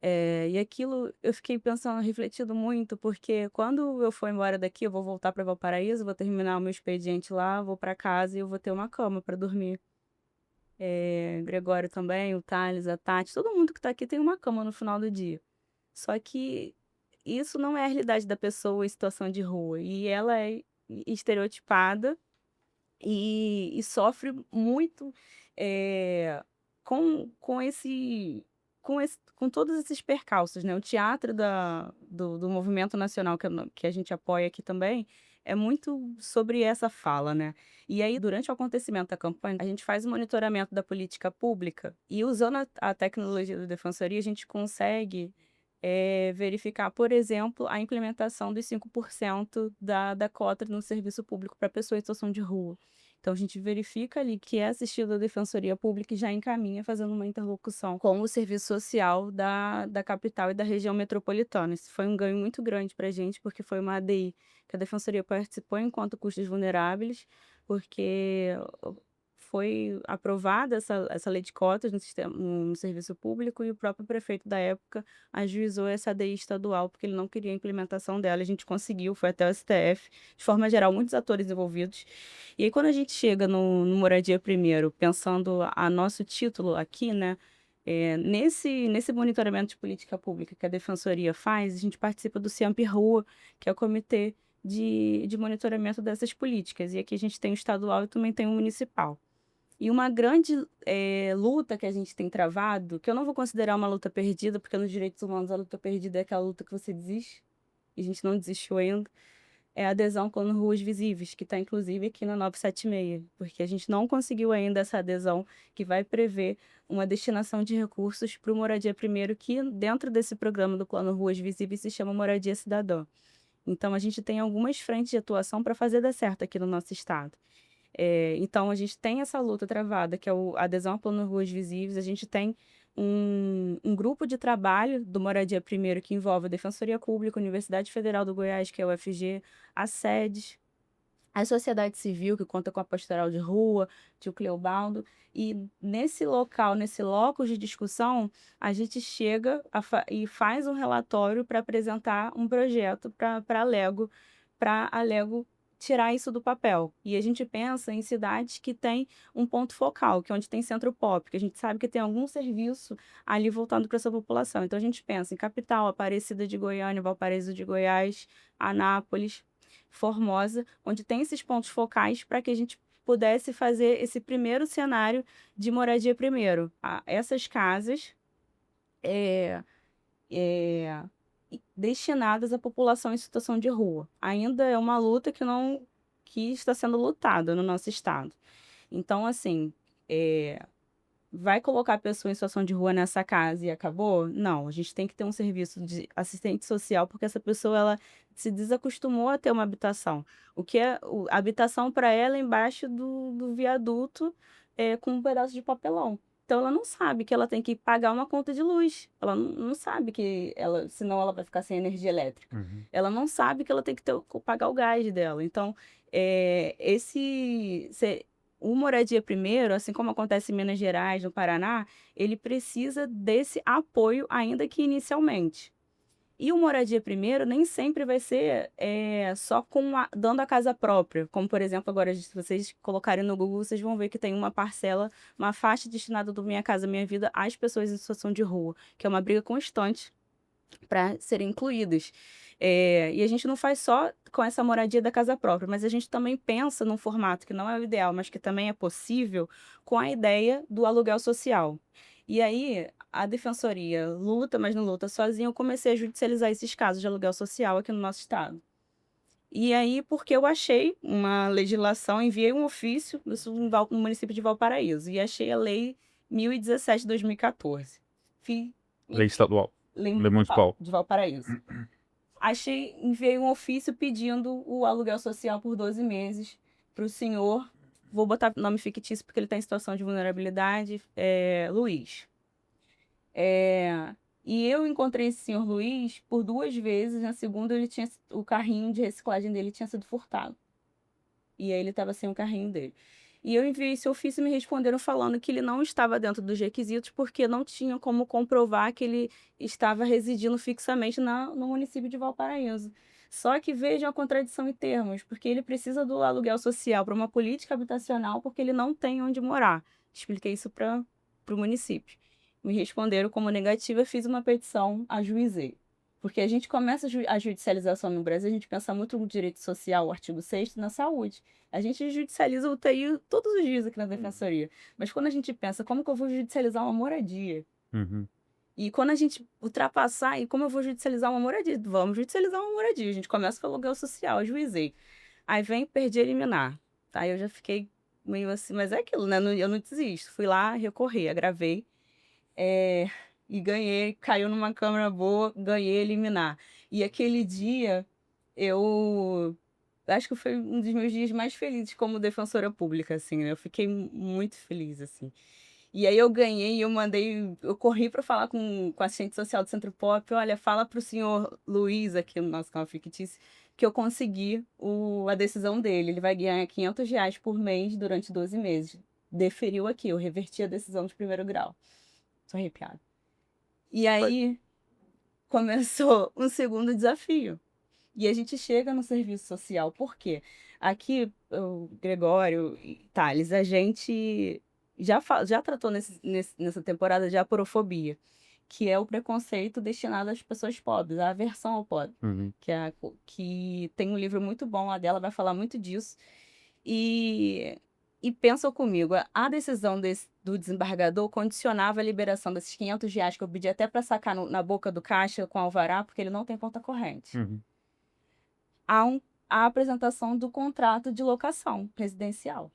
E aquilo eu fiquei pensando, refletindo muito, porque quando eu for embora daqui, eu vou voltar pra Valparaíso, vou terminar o meu expediente lá, vou pra casa e eu vou ter uma cama pra dormir. Gregório também, o Thales, a Tati, todo mundo que tá aqui tem uma cama no final do dia. Só que isso não é a realidade da pessoa em situação de rua. E ela é estereotipada e sofre muito eh, com todos esses percalços, né? O teatro do movimento nacional que a gente apoia aqui também é muito sobre essa fala, né? E aí, durante o acontecimento da campanha, a gente faz o monitoramento da política pública e usando a tecnologia da Defensoria, a gente consegue verificar, por exemplo, a implementação dos 5% da cota no serviço público para pessoas em situação de rua. Então, a gente verifica ali que é assistido à Defensoria Pública e já encaminha fazendo uma interlocução com o serviço social da capital e da região metropolitana. Isso foi um ganho muito grande para a gente, porque foi uma ADI que a Defensoria participou enquanto custos vulneráveis, porque foi aprovada essa lei de cotas no serviço público e o próprio prefeito da época ajuizou essa ADI estadual, porque ele não queria a implementação dela. A gente conseguiu, foi até o STF, de forma geral, muitos atores envolvidos. E aí, quando a gente chega no Moradia Primeiro, pensando a nosso título aqui, né? Nesse monitoramento de política pública que a Defensoria faz, a gente participa do CIAMP Rua, que é o comitê de monitoramento dessas políticas. E aqui a gente tem o estadual e também tem o municipal. E uma grande luta que a gente tem travado, que eu não vou considerar uma luta perdida, porque nos direitos humanos a luta perdida é aquela luta que você desiste, e a gente não desistiu ainda, é a adesão com Ruas Visíveis, que está inclusive aqui na 976, porque a gente não conseguiu ainda essa adesão que vai prever uma destinação de recursos para o Moradia Primeiro, que dentro desse programa do Plano Ruas Visíveis se chama Moradia Cidadã. Então a gente tem algumas frentes de atuação para fazer dar certo aqui no nosso estado. Então, a gente tem essa luta travada, que é a adesão ao Plano Ruas Visíveis. A gente tem um grupo de trabalho do Moradia Primeiro que envolve a Defensoria Pública, a Universidade Federal do Goiás, que é a UFG, a SEDES, a sociedade civil, que conta com a Pastoral de Rua, tio Cleobaldo. E nesse local, nesse locus de discussão, a gente chega e faz um relatório para apresentar um projeto para a Lego tirar isso do papel. E a gente pensa em cidades que têm um ponto focal, que é onde tem centro pop, que a gente sabe que tem algum serviço ali voltando para essa população. Então a gente pensa em capital, Aparecida de Goiânia, Valparaíso de Goiás, Anápolis, Formosa, onde tem esses pontos focais para que a gente pudesse fazer esse primeiro cenário de moradia primeiro. Essas casas destinadas à população em situação de rua. Ainda é uma luta que está sendo lutada no nosso estado. Então, assim, vai colocar a pessoa em situação de rua nessa casa e acabou? Não, a gente tem que ter um serviço de assistente social, porque essa pessoa ela se desacostumou a ter uma habitação. O que é a habitação para ela é embaixo do viaduto com um pedaço de papelão. Então ela não sabe que ela tem que pagar uma conta de luz. Ela não sabe que senão ela vai ficar sem energia elétrica. Uhum. Ela não sabe que ela tem que pagar o gás dela. Então, o Moradia Primeiro, assim como acontece em Minas Gerais, no Paraná, ele precisa desse apoio, ainda que inicialmente. E o Moradia Primeiro nem sempre vai ser só dando a casa própria. Como, por exemplo, agora, se vocês colocarem no Google, vocês vão ver que tem uma parcela, uma faixa destinada do Minha Casa Minha Vida às pessoas em situação de rua, que é uma briga constante para serem incluídos. E a gente não faz só com essa moradia da casa própria, mas a gente também pensa num formato que não é o ideal, mas que também é possível, com a ideia do aluguel social. E aí, a defensoria luta, mas não luta sozinha, eu comecei a judicializar esses casos de aluguel social aqui no nosso estado. E aí, porque eu achei uma legislação, enviei um ofício no município de Valparaíso, e achei a lei 1017 de 2014. Lei estadual. Lei Lei municipal. de Valparaíso. Enviei um ofício pedindo o aluguel social por 12 meses para o senhor, vou botar nome fictício porque ele está em situação de vulnerabilidade, Luiz. E eu encontrei esse senhor Luiz por 2 vezes. Na segunda, o carrinho de reciclagem dele tinha sido furtado. E aí ele estava sem o carrinho dele. E eu enviei esse ofício e me responderam falando que ele não estava dentro dos requisitos porque não tinha como comprovar que ele estava residindo fixamente no município de Valparaíso. Só que vejam a contradição em termos, porque ele precisa do aluguel social para uma política habitacional porque ele não tem onde morar. Expliquei isso para o município. Me responderam como negativa, fiz uma petição, ajuizei. Porque a gente começa a judicialização no Brasil, a gente pensa muito no direito social, o artigo 6º, na saúde. A gente judicializa o UTI todos os dias aqui na defensoria. Mas quando a gente pensa, como que eu vou judicializar uma moradia? E quando a gente ultrapassar, e como eu vou judicializar uma moradia? Vamos judicializar uma moradia. A gente começa com o aluguel social, ajuizei. Aí vem, perdi a liminar. Tá? Eu já fiquei meio assim, mas é aquilo, né? Eu não desisto. Fui lá, recorri, agravei. E ganhei, caiu numa câmera boa, ganhei eliminar. E aquele dia, eu acho que foi um dos meus dias mais felizes como defensora pública, assim, né? Eu fiquei muito feliz, assim. E aí eu ganhei, eu corri para falar com a assistente social do Centro Pop, olha, fala pro senhor Luiz, aqui no nosso canal fictício, que eu consegui a decisão dele. Ele vai ganhar R$ 500 por mês durante 12 meses. Deferiu aqui, eu reverti a decisão de primeiro grau. Tô arrepiada. E aí começou um segundo desafio. E a gente chega no serviço social. Por quê? Aqui, o Gregório e Thales, a gente já tratou nessa temporada de aporofobia, que é o preconceito destinado às pessoas pobres, a aversão ao pobre. Que tem um livro muito bom lá dela, vai falar muito disso. E pensam comigo, a decisão do desembargador condicionava a liberação desses R$ 500 que eu pedi até para sacar na boca do caixa com alvará, porque ele não tem conta corrente. A apresentação do contrato de locação residencial.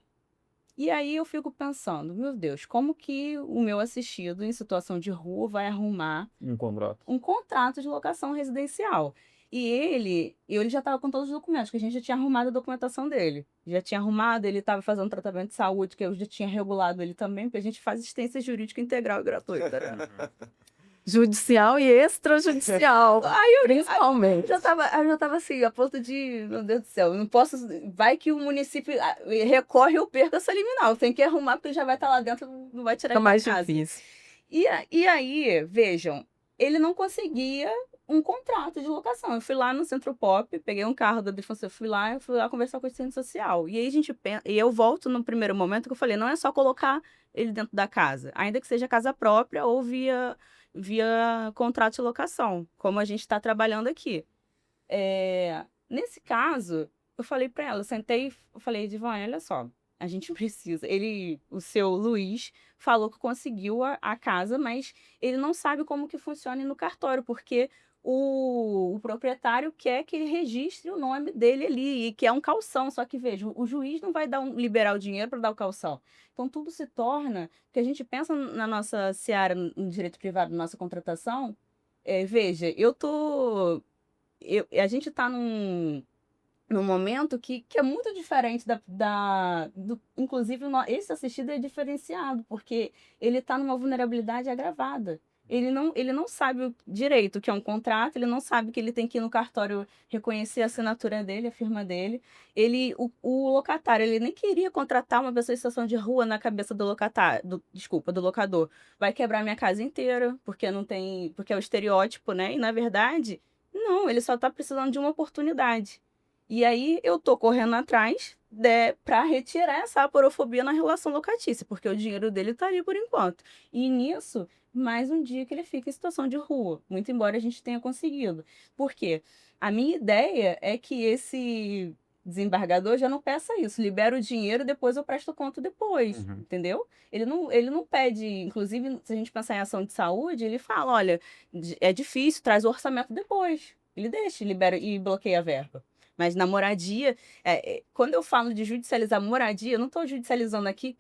E aí eu fico pensando, meu Deus, como que o meu assistido em situação de rua vai arrumar um contrato de locação residencial? E ele já estava com todos os documentos, que a gente já tinha arrumado a documentação dele. Já tinha arrumado, ele estava fazendo tratamento de saúde, que eu já tinha regulado ele também, porque a gente faz assistência jurídica integral e gratuita. Né? Judicial e extrajudicial, principalmente. Eu já tava assim, a ponto de, meu Deus do céu, eu não posso, vai que o município recorre e eu perco essa liminar, eu tenho que arrumar porque ele já vai estar lá dentro, não vai tirar Fica mais casa. difícil. E aí, vejam, ele não conseguia um contrato de locação. Eu fui lá no Centro Pop, peguei um carro da defensa, fui lá conversar com o assistente social. E aí e eu volto no primeiro momento que eu falei, não é só colocar ele dentro da casa, ainda que seja casa própria ou via contrato de locação, como a gente está trabalhando aqui. Nesse caso, eu falei para ela, eu sentei e falei, Divane, olha só, a gente precisa. O seu Luiz falou que conseguiu a casa, mas ele não sabe como que funciona no cartório, porque o proprietário quer que ele registre o nome dele ali, e que é um calção. Só que, veja, o juiz não vai liberar o dinheiro para dar o calção. Então, tudo se torna, porque a gente pensa na nossa seara, no direito privado, na nossa contratação. Veja, a gente está num momento que é muito diferente inclusive, esse assistido é diferenciado, porque ele está numa vulnerabilidade agravada. Ele não sabe direito o que é um contrato, ele não sabe que ele tem que ir no cartório reconhecer a assinatura dele, a firma dele. O locatário, ele nem queria contratar uma pessoa em situação de rua na cabeça do do locador. Vai quebrar minha casa inteira, porque é o estereótipo, né? E, na verdade, não, ele só está precisando de uma oportunidade. E aí eu tô correndo atrás para retirar essa aporofobia na relação locatícia, porque o dinheiro dele tá ali por enquanto. E nisso, mais um dia que ele fica em situação de rua, muito embora a gente tenha conseguido. Por quê? A minha ideia é que desembargador, já não peça isso. Libera o dinheiro, depois eu presto conta depois, entendeu? Ele não pede, inclusive, se a gente pensar em ação de saúde, ele fala, olha, é difícil, traz o orçamento depois. Ele deixa, libera e bloqueia a verba. Mas na moradia, quando eu falo de judicializar moradia, eu não estou judicializando aqui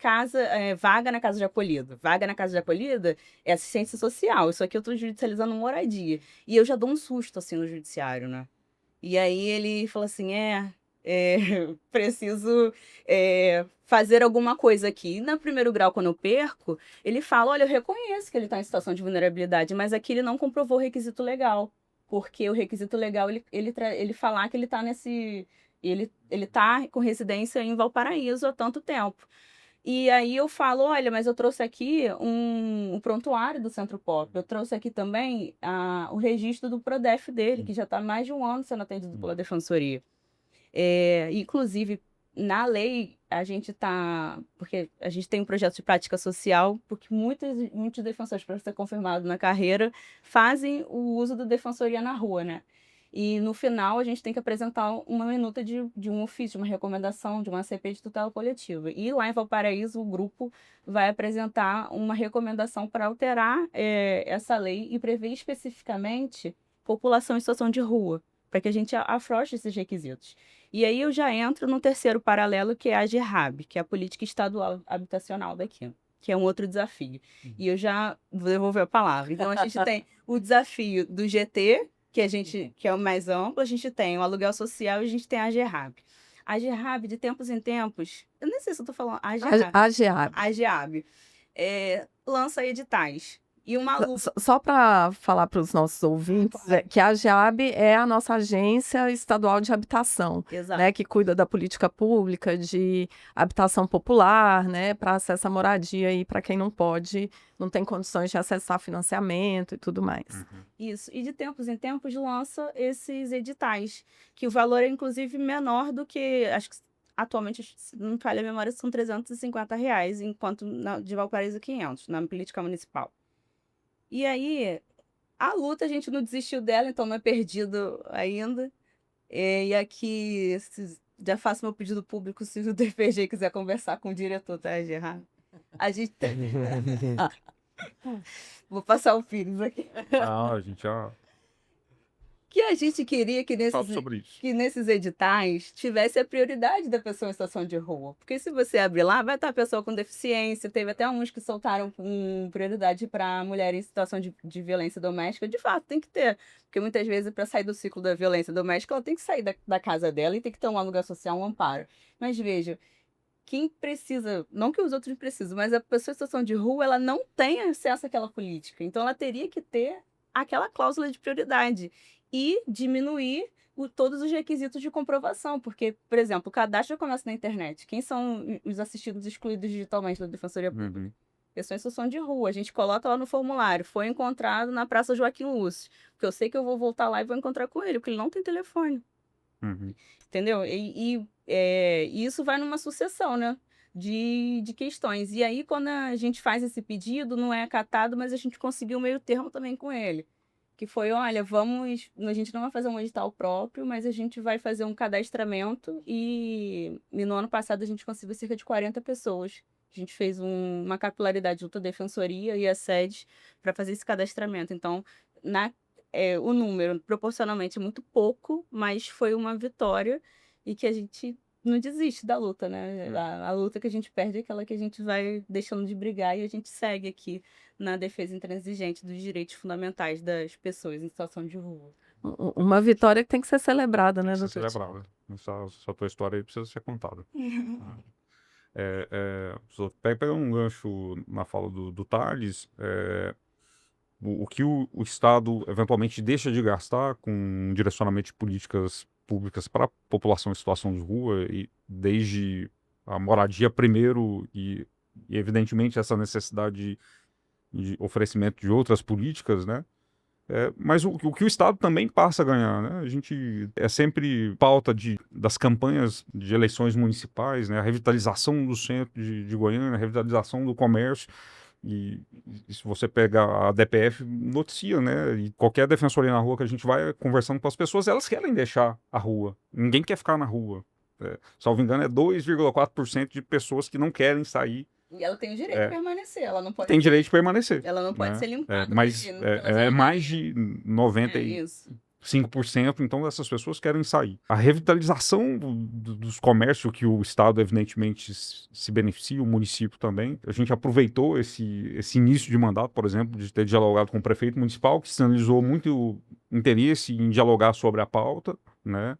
vaga na casa de acolhida. Vaga na casa de acolhida é assistência social. Isso aqui eu estou judicializando moradia. E eu já dou um susto, assim, no judiciário, né? E aí ele falou assim, preciso fazer alguma coisa aqui. E no primeiro grau, quando eu perco, ele fala, olha, eu reconheço que ele está em situação de vulnerabilidade, mas aqui ele não comprovou o requisito legal. Porque o requisito legal, ele falar que ele está ele tá com residência em Valparaíso há tanto tempo. E aí eu falo, olha, mas eu trouxe aqui um prontuário do Centro Pop. Eu trouxe aqui também o registro do Prodef dele, que já está há mais de um ano sendo atendido pela Defensoria. Inclusive, na lei, porque a gente tem um projeto de prática social, porque muitos defensores, para ser confirmado na carreira, fazem o uso da defensoria na rua, né? E no final a gente tem que apresentar uma minuta de um ofício, uma recomendação, de uma CP de tutela coletiva. E lá em Valparaíso o grupo vai apresentar uma recomendação para alterar essa lei e prever especificamente população em situação de rua, para que a gente afrouxe esses requisitos. E aí eu já entro no terceiro paralelo, que é a GERAB, que é a Política Estadual Habitacional daqui, que é um outro desafio. E eu já vou devolver a palavra. Então a gente tem o desafio do GT, que é o mais amplo, a gente tem o aluguel social e a gente tem a GERAB. A GERAB, de tempos em tempos, eu nem sei se eu estou falando, A GEAB. A GEAB lança editais. E uma Só para falar para os nossos ouvintes, que a GEAB é a nossa agência estadual de habitação, né, que cuida da política pública de habitação popular, né, para acesso à moradia e para quem não tem condições de acessar financiamento e tudo mais. Isso, e de tempos em tempos lança esses editais, que o valor é inclusive menor do que, acho que atualmente, se não me falha a memória, são R$350, enquanto de Valparaíso 500, na política municipal. E aí, a luta a gente não desistiu dela, então não é perdido ainda. E aqui, já faço meu pedido público, se o DPG quiser conversar com o diretor, tá, Gerard? A gente tem... Vou passar o Pires aqui. A gente já... Que a gente queria que nesses editais tivesse a prioridade da pessoa em situação de rua. Porque se você abrir lá, vai estar a pessoa com deficiência. Teve até uns que soltaram com prioridade para mulher em situação de violência doméstica. De fato, tem que ter. Porque muitas vezes, para sair do ciclo da violência doméstica, ela tem que sair da casa dela e tem que ter um lugar social, um amparo. Mas veja, quem precisa, não que os outros precisam, mas a pessoa em situação de rua, ela não tem acesso àquela política. Então, ela teria que ter aquela cláusula de prioridade e diminuir todos os requisitos de comprovação, porque, por exemplo, o cadastro já começa na internet. Quem são os assistidos excluídos digitalmente da Defensoria Pública? Pessoas em situação de rua. A gente coloca lá no formulário, foi encontrado na Praça Joaquim Lúcio, porque eu sei que eu vou voltar lá e vou encontrar com ele, porque ele não tem telefone. Entendeu? E isso vai numa sucessão, né? De questões. E aí, quando a gente faz esse pedido, não é acatado, mas a gente conseguiu um meio termo também com ele. Que foi, olha, a gente não vai fazer um edital próprio, mas a gente vai fazer um cadastramento e no ano passado a gente conseguiu cerca de 40 pessoas. A gente fez uma capilaridade junto à Defensoria e a SEDES para fazer esse cadastramento. Então, o número proporcionalmente é muito pouco, mas foi uma vitória e que a gente não desiste da luta, né? A luta que a gente perde é aquela que a gente vai deixando de brigar e a gente segue aqui na defesa intransigente dos direitos fundamentais das pessoas em situação de rua. Uma vitória que tem que ser celebrada, né, doutor? Tem que ser celebrada. Essa tua história aí precisa ser contada. Pegando um gancho na fala do Thales, o que o Estado eventualmente deixa de gastar com direcionamento de políticas públicas para a população em situação de rua, e desde a moradia primeiro e evidentemente essa necessidade de oferecimento de outras políticas, né? Mas o que o Estado também passa a ganhar, né? A gente sempre pauta das campanhas de eleições municipais, né? A revitalização do centro de Goiânia, a revitalização do comércio. E se você pega a DPF, noticia, né? E qualquer defensoria na rua que a gente vai conversando com as pessoas, elas querem deixar a rua. Ninguém quer ficar na rua. salvo engano, é 2,4% de pessoas que não querem sair. E ela tem o direito de permanecer, ela não pode. Tem direito de permanecer. Ela não pode né? ser limpada. Mas é mais de 95%, Isso. então, dessas pessoas querem sair. A revitalização dos comércios, que o Estado, evidentemente, se beneficia, o município também. A gente aproveitou esse início de mandato, por exemplo, de ter dialogado com o prefeito municipal, que sinalizou muito interesse em dialogar sobre a pauta, né?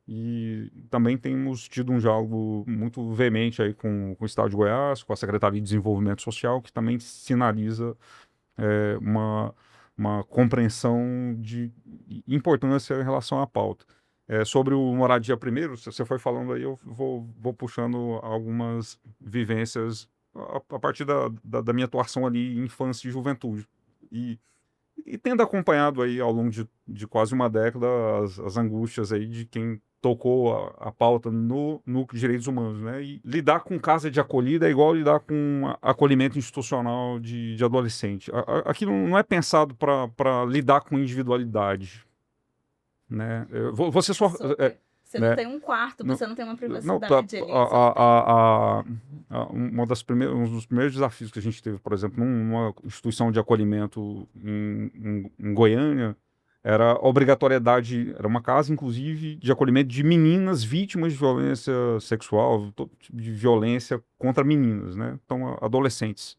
E também temos tido um diálogo muito veemente aí com o Estado de Goiás, com a Secretaria de Desenvolvimento Social, que também sinaliza uma compreensão de importância em relação à pauta. Sobre o Moradia Primeiro, se você foi falando aí, eu vou puxando algumas vivências a partir da minha atuação ali em infância e juventude. E tendo acompanhado aí ao longo de quase uma década as angústias aí de quem tocou a pauta no núcleo de direitos humanos, né? E lidar com casa de acolhida é igual lidar com acolhimento institucional de adolescente. Aqui não é pensado para lidar com individualidade, né? Você só... Você não tem um quarto, você não tem uma privacidade ali. Um dos primeiros desafios que a gente teve, por exemplo, numa instituição de acolhimento em Goiânia, era a obrigatoriedade, era uma casa, inclusive, de acolhimento de meninas vítimas de violência sexual, de violência contra meninas, né? Então, adolescentes.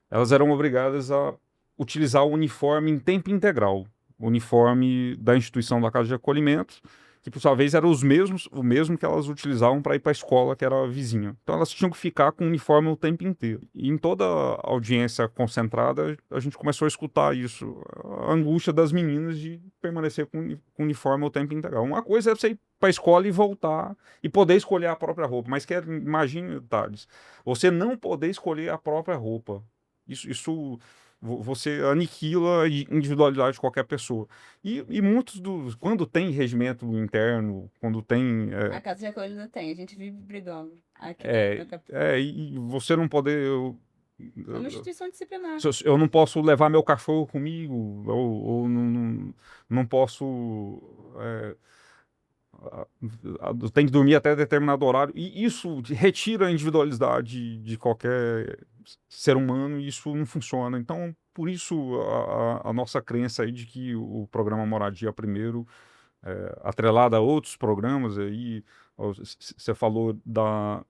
Elas eram obrigadas a utilizar o uniforme em tempo integral, o uniforme da instituição da casa de acolhimento, que por sua vez era o mesmo que elas utilizavam para ir para a escola, que era a vizinha. Então elas tinham que ficar com o uniforme o tempo inteiro. E em toda a audiência concentrada, a gente começou a escutar isso, a angústia das meninas de permanecer com o uniforme o tempo integral. Uma coisa é você ir para a escola e voltar e poder escolher a própria roupa, mas imagine, Thales, você não poder escolher a própria roupa. Isso você aniquila a individualidade de qualquer pessoa. E muitos quando tem regimento interno, quando tem... A casa de acolhida tem, a gente vive brigando. Aqui e você não poder... É uma instituição disciplinar. Eu não posso levar meu cachorro comigo, ou não posso... tem que dormir até determinado horário. E isso retira a individualidade de qualquer ser humano, e isso não funciona. Então, por isso, a nossa crença aí de que o programa Moradia Primeiro, atrelado a outros programas, aí você falou da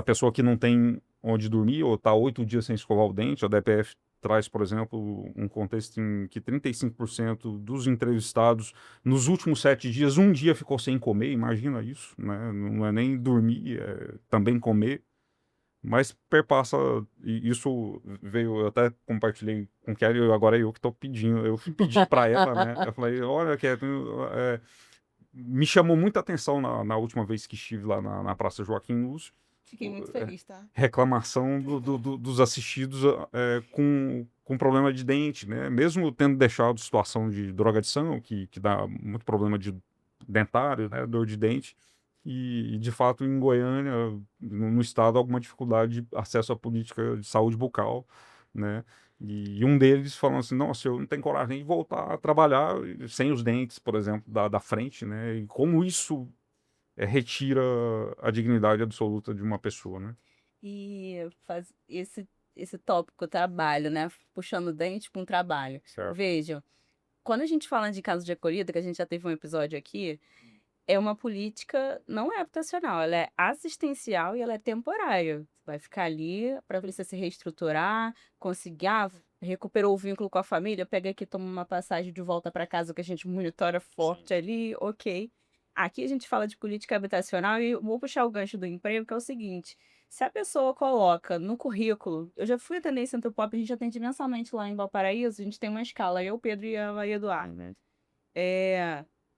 pessoa que não tem onde dormir, ou está 8 dias sem escovar o dente. A DPF traz, por exemplo, um contexto em que 35% dos entrevistados, nos últimos 7 dias, um dia ficou sem comer. Imagina isso, né? Não é nem dormir, é também comer. Mas perpassa, e isso veio, eu até compartilhei com o Kelly, agora é eu que estou pedindo, eu pedi para ela, né? Eu falei, olha, Kelly, me chamou muita atenção na última vez que estive lá na Praça Joaquim Lúcio. Fiquei muito feliz, tá? Reclamação dos assistidos com problema de dente, né? Mesmo tendo deixado situação de drogadição, que dá muito problema de dentário, né? Dor de dente. E, de fato, em Goiânia, no estado, alguma dificuldade de acesso à política de saúde bucal, né? E um deles falando assim, nossa, eu não tenho coragem de voltar a trabalhar sem os dentes, por exemplo, da frente, né? E como isso retira a dignidade absoluta de uma pessoa, né? E faz esse tópico, trabalho, né? Puxando o dente com o trabalho. Certo. Vejam, quando a gente fala de casa de acolhida, que a gente já teve um episódio aqui, é uma política, não é habitacional, ela é assistencial e ela é temporária. Você vai ficar ali para você se reestruturar, conseguir, recuperou o vínculo com a família, pega aqui, toma uma passagem de volta para casa que a gente monitora forte ali, ok. Aqui a gente fala de política habitacional e vou puxar o gancho do emprego, que é o seguinte: se a pessoa coloca no currículo, eu já fui atender em Centro Pop, a gente atende mensalmente lá em Valparaíso, a gente tem uma escala, eu, Pedro e a Maria Eduardo.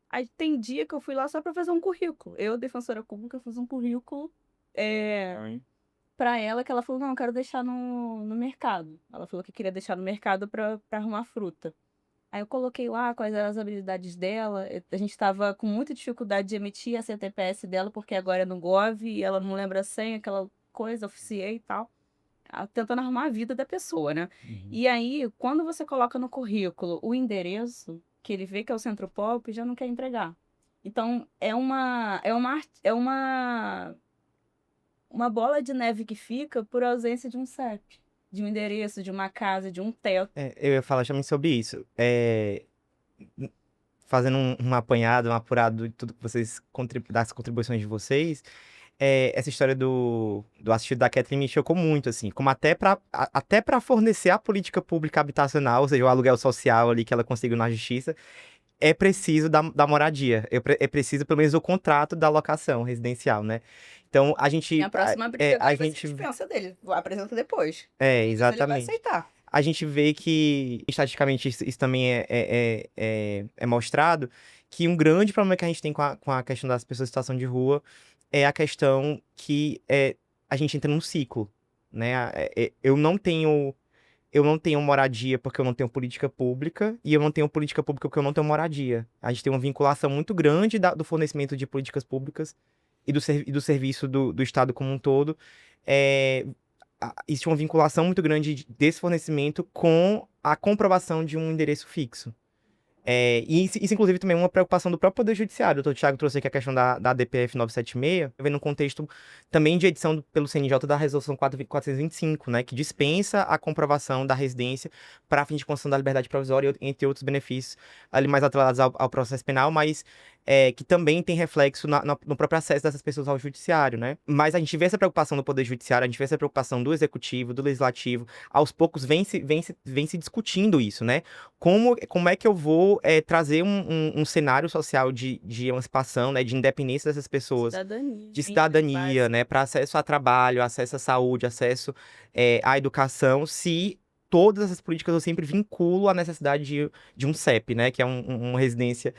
Aí tem dia que eu fui lá só para fazer um currículo. Eu, defensora pública, fiz um currículo para ela, que ela falou, não, eu quero deixar no mercado. Ela falou que queria deixar no mercado para arrumar fruta. Aí eu coloquei lá quais eram as habilidades dela. A gente estava com muita dificuldade de emitir a CTPS dela, porque agora é no Gov e ela não lembra a senha, aquela coisa, oficiei e tal. Tentando arrumar a vida da pessoa, né? Uhum. E aí, quando você coloca no currículo o endereço, que ele vê que é o Centro Pop, já não quer entregar. Então, é uma bola de neve que fica por ausência de um CEP, de um endereço, de uma casa, de um teto. Eu ia falar também sobre isso. Fazendo um apanhado, um apurado de tudo que vocês das contribuições de vocês, essa história do assistido da Kathleen me chocou muito, assim, como até para fornecer a política pública habitacional, ou seja, o aluguel social ali que ela conseguiu na justiça, é preciso da moradia, é preciso pelo menos o contrato da locação residencial, né? Então, a gente... E a próxima briga a vai ser gente... dispensa dele. Apresenta depois. Ele vai exatamente. aceitar. A gente vê que, estatisticamente, isso também é mostrado, que um grande problema que a gente tem com a questão das pessoas em situação de rua é a questão que a gente entra num ciclo, né? Eu não tenho moradia porque eu não tenho política pública, e eu não tenho política pública porque eu não tenho moradia. A gente tem uma vinculação muito grande do fornecimento de políticas públicas e do serviço do Estado como um todo. Existe uma vinculação muito grande desse fornecimento com a comprovação de um endereço fixo. E isso, inclusive, também é uma preocupação do próprio Poder Judiciário. O doutor Thiago trouxe aqui a questão da DPF 976, vem no contexto também de edição pelo CNJ da Resolução 425, né, que dispensa a comprovação da residência para fim de concessão da liberdade provisória, entre outros benefícios ali mais atrelados ao processo penal, mas que também tem reflexo no próprio acesso dessas pessoas ao judiciário, né? Mas a gente vê essa preocupação do Poder Judiciário, a gente vê essa preocupação do Executivo, do Legislativo. Aos poucos vem se discutindo isso, né? Como é que eu vou trazer um cenário social de emancipação, né, de independência dessas pessoas, de cidadania, né, para acesso a trabalho, acesso à saúde, acesso à educação, se todas essas políticas eu sempre vinculo à necessidade de um CEP, né, que é uma residência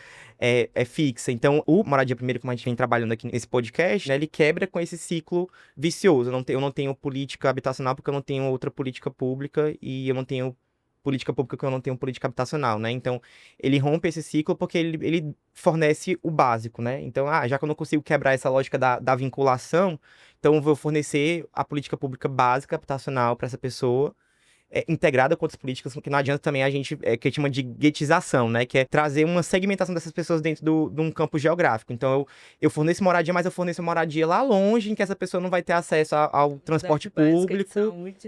fixa. Então, o Moradia Primeiro, como a gente vem trabalhando aqui nesse podcast, né, ele quebra com esse ciclo vicioso. Eu não tenho política habitacional porque eu não tenho outra política pública, e eu não tenho política pública porque eu não tenho política habitacional, né? Então, ele rompe esse ciclo porque ele fornece o básico, né? Então, já que eu não consigo quebrar essa lógica da vinculação, então eu vou fornecer a política pública básica habitacional para essa pessoa, integrada com outras políticas, porque não adianta também a gente, que a gente chama de guetização, né? Que é trazer uma segmentação dessas pessoas dentro de um campo geográfico. Então, eu forneço moradia, mas eu forneço moradia lá longe, em que essa pessoa não vai ter acesso ao transporte público,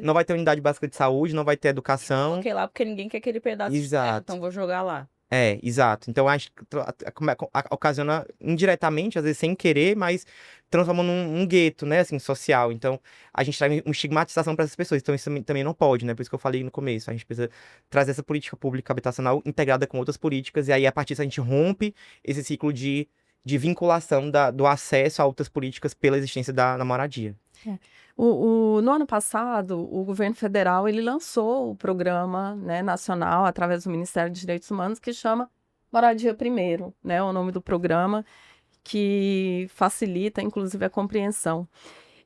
não vai ter unidade básica de saúde, não vai ter educação. Coloquei lá porque ninguém quer aquele pedaço de terra, então vou jogar lá. Exato. Então, acho que ocasiona indiretamente, às vezes sem querer, mas transforma num gueto, né, assim, social. Então, a gente traz uma estigmatização para essas pessoas. Então, isso também não pode, né? Por isso que eu falei no começo. A gente precisa trazer essa política pública habitacional integrada com outras políticas, e aí, a partir disso, a gente rompe esse ciclo de vinculação do acesso a outras políticas pela existência da moradia. No ano passado, o governo federal ele lançou o programa, né, nacional, através do Ministério dos Direitos Humanos, que chama Moradia Primeiro, né, o nome do programa, que facilita, inclusive, a compreensão.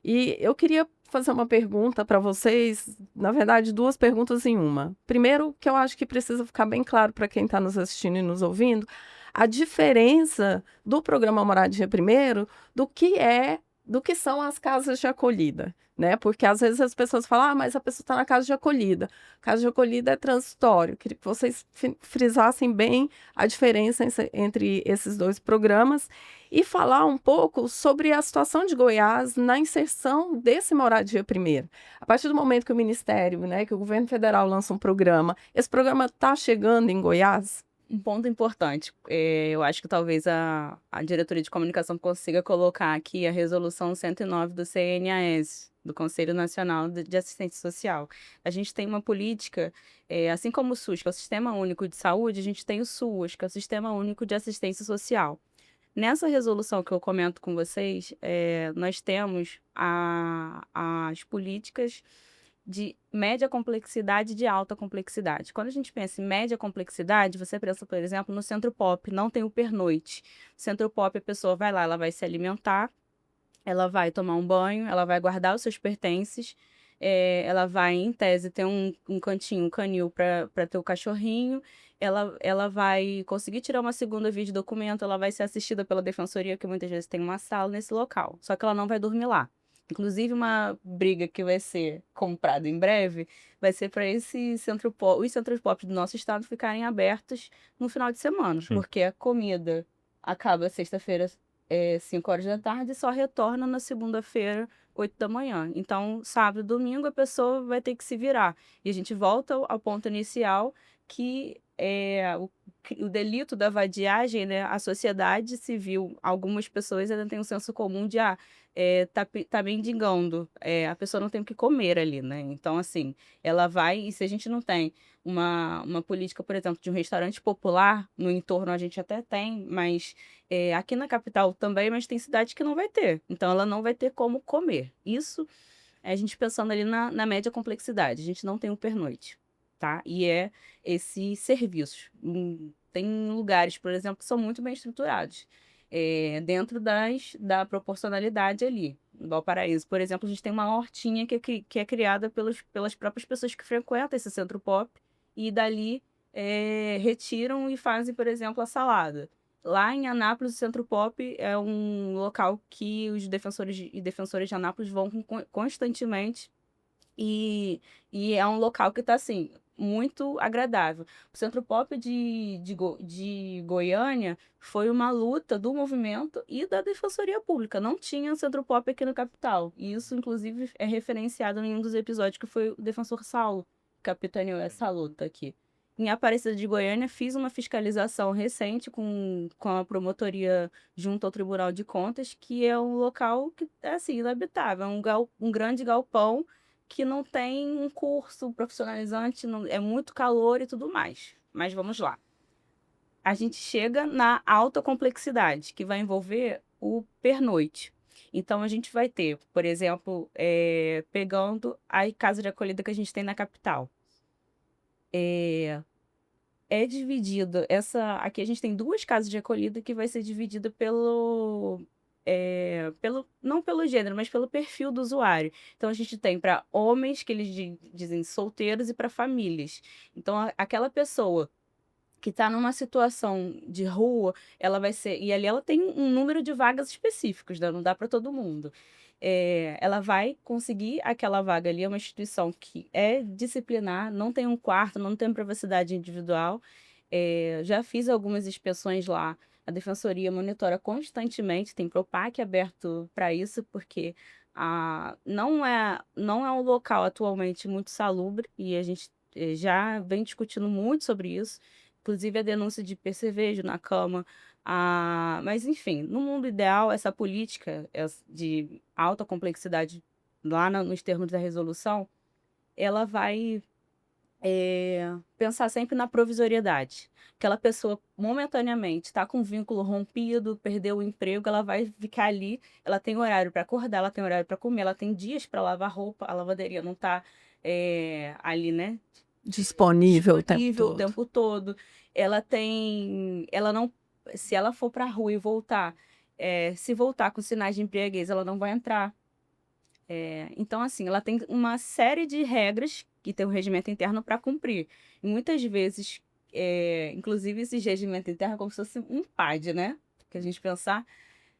E eu queria fazer uma pergunta para vocês, na verdade, duas perguntas em uma. Primeiro, que eu acho que precisa ficar bem claro para quem está nos assistindo e nos ouvindo, a diferença do programa Moradia Primeiro do que são as casas de acolhida, né? Porque às vezes as pessoas falam, mas a pessoa está na casa de acolhida. Casa de acolhida é transitório. Queria que vocês frisassem bem a diferença entre esses dois programas e falar um pouco sobre a situação de Goiás na inserção desse Moradia Primeiro. A partir do momento que o Ministério, né, que o governo federal lança um programa, esse programa está chegando em Goiás? Um ponto importante, eu acho que talvez a diretoria de comunicação consiga colocar aqui a resolução 109 do CNAS, do Conselho Nacional de Assistência Social. A gente tem uma política, assim como o SUS, que é o Sistema Único de Saúde, a gente tem o SUAS, que é o Sistema Único de Assistência Social. Nessa resolução que eu comento com vocês, nós temos as políticas de média complexidade e de alta complexidade. Quando a gente pensa em média complexidade, você pensa, por exemplo, no centro pop, não tem o pernoite. Centro pop, a pessoa vai lá, ela vai se alimentar, ela vai tomar um banho, ela vai guardar os seus pertences, ela vai, em tese, ter um cantinho, um canil para ter o cachorrinho, ela vai conseguir tirar uma segunda via de documento, ela vai ser assistida pela defensoria, que muitas vezes tem uma sala nesse local, só que ela não vai dormir lá. Inclusive, uma briga que vai ser comprada em breve vai ser para os centros pop do nosso estado ficarem abertos no final de semana, porque a comida, acaba sexta-feira, 5 horas da tarde, e só retorna na segunda-feira, 8 da manhã. Então, sábado e domingo, a pessoa vai ter que se virar. E a gente volta ao ponto inicial, que é o delito da vadiagem, né? A sociedade civil, algumas pessoas ainda têm um senso comum de, tá mendigando, a pessoa não tem o que comer ali, né? Então, assim, ela vai, e se a gente não tem uma política, por exemplo, de um restaurante popular, no entorno a gente até tem, mas aqui na capital também, mas tem cidade que não vai ter. Então, ela não vai ter como comer. Isso é a gente pensando ali na média complexidade. A gente não tem o pernoite, tá? E esses serviços. Tem lugares, por exemplo, que são muito bem estruturados. Dentro da proporcionalidade ali. Em Valparaíso, por exemplo, a gente tem uma hortinha que é criada pelas próprias pessoas que frequentam esse centro pop e dali retiram e fazem, por exemplo, a salada. Lá em Anápolis, o Centro Pop é um local que os defensores e defensoras de Anápolis vão constantemente e é um local que está, assim, muito agradável. O Centro Pop de Goiânia foi uma luta do movimento e da Defensoria Pública. Não tinha Centro Pop aqui na capital. E isso, inclusive, é referenciado em um dos episódios que foi o defensor Saulo, que capitaneou essa luta aqui. Em Aparecida de Goiânia, fiz uma fiscalização recente com a promotoria junto ao Tribunal de Contas, que é um local que é, assim, inabitável. É um grande galpão que não tem um curso profissionalizante, é muito calor e tudo mais. Mas vamos lá. A gente chega na alta complexidade, que vai envolver o pernoite. Então, a gente vai ter, por exemplo, pegando a casa de acolhida que a gente tem na capital. É dividida, aqui a gente tem 2 casas de acolhida que vai ser dividida não pelo gênero, mas pelo perfil do usuário. Então, a gente tem para homens, que eles dizem solteiros, e para famílias. Então, aquela pessoa que está numa situação de rua, ela vai ser... E ali ela tem um número de vagas específicos, né? Não dá para todo mundo. Ela vai conseguir aquela vaga ali, é uma instituição que é disciplinar, não tem um quarto, não tem privacidade individual. Já fiz algumas inspeções lá. A Defensoria monitora constantemente, tem Propac aberto para isso, porque não é um local atualmente muito salubre, e a gente já vem discutindo muito sobre isso, inclusive a denúncia de percevejo na cama. Mas, enfim, no mundo ideal, essa política de alta complexidade, lá nos termos da resolução, ela vai pensar sempre na provisoriedade. Aquela pessoa, momentaneamente, está com o vínculo rompido, perdeu o emprego, ela vai ficar ali, ela tem horário para acordar, ela tem horário para comer, ela tem dias para lavar roupa, a lavanderia não está ali, né? Disponível o tempo todo. Ela não, se ela for para a rua e voltar, se voltar com sinais de embriaguez, ela não vai entrar. Então, assim, ela tem uma série de regras que tem um regimento interno para cumprir. E muitas vezes, inclusive esse regimento interno é como se fosse um PAD, né? Que a gente pensar,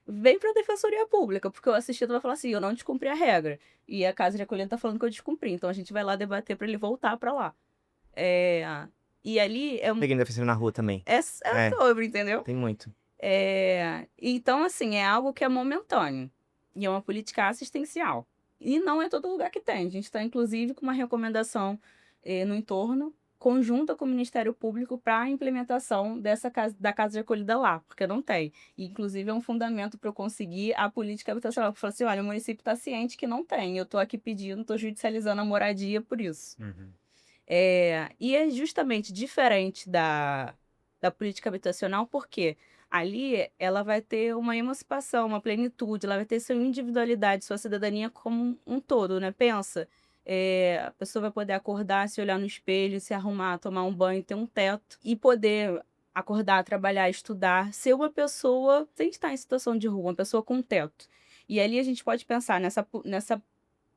vem para a Defensoria Pública, porque o assistido vai falar assim, eu não descumpri a regra. E a casa de acolhida está falando que eu descumpri. Então, a gente vai lá debater para ele voltar para lá. E ali é Peguei defensivo na rua também. sobre, entendeu? Tem muito. Então, assim, é algo que é momentâneo. E é uma política assistencial. E não é todo lugar que tem. A gente está, inclusive, com uma recomendação no entorno, conjunta com o Ministério Público para a implementação da casa de acolhida lá, porque não tem. E, inclusive, é um fundamento para eu conseguir a política habitacional. Eu falo assim, olha, o município está ciente que não tem. Eu estou aqui pedindo, estou judicializando a moradia por isso. Uhum. E é justamente diferente da política habitacional, porque ali ela vai ter uma emancipação, uma plenitude, ela vai ter sua individualidade, sua cidadania como um todo, né? Pensa, a pessoa vai poder acordar, se olhar no espelho, se arrumar, tomar um banho, ter um teto e poder acordar, trabalhar, estudar, ser uma pessoa sem estar em situação de rua, uma pessoa com teto. E ali a gente pode pensar nessa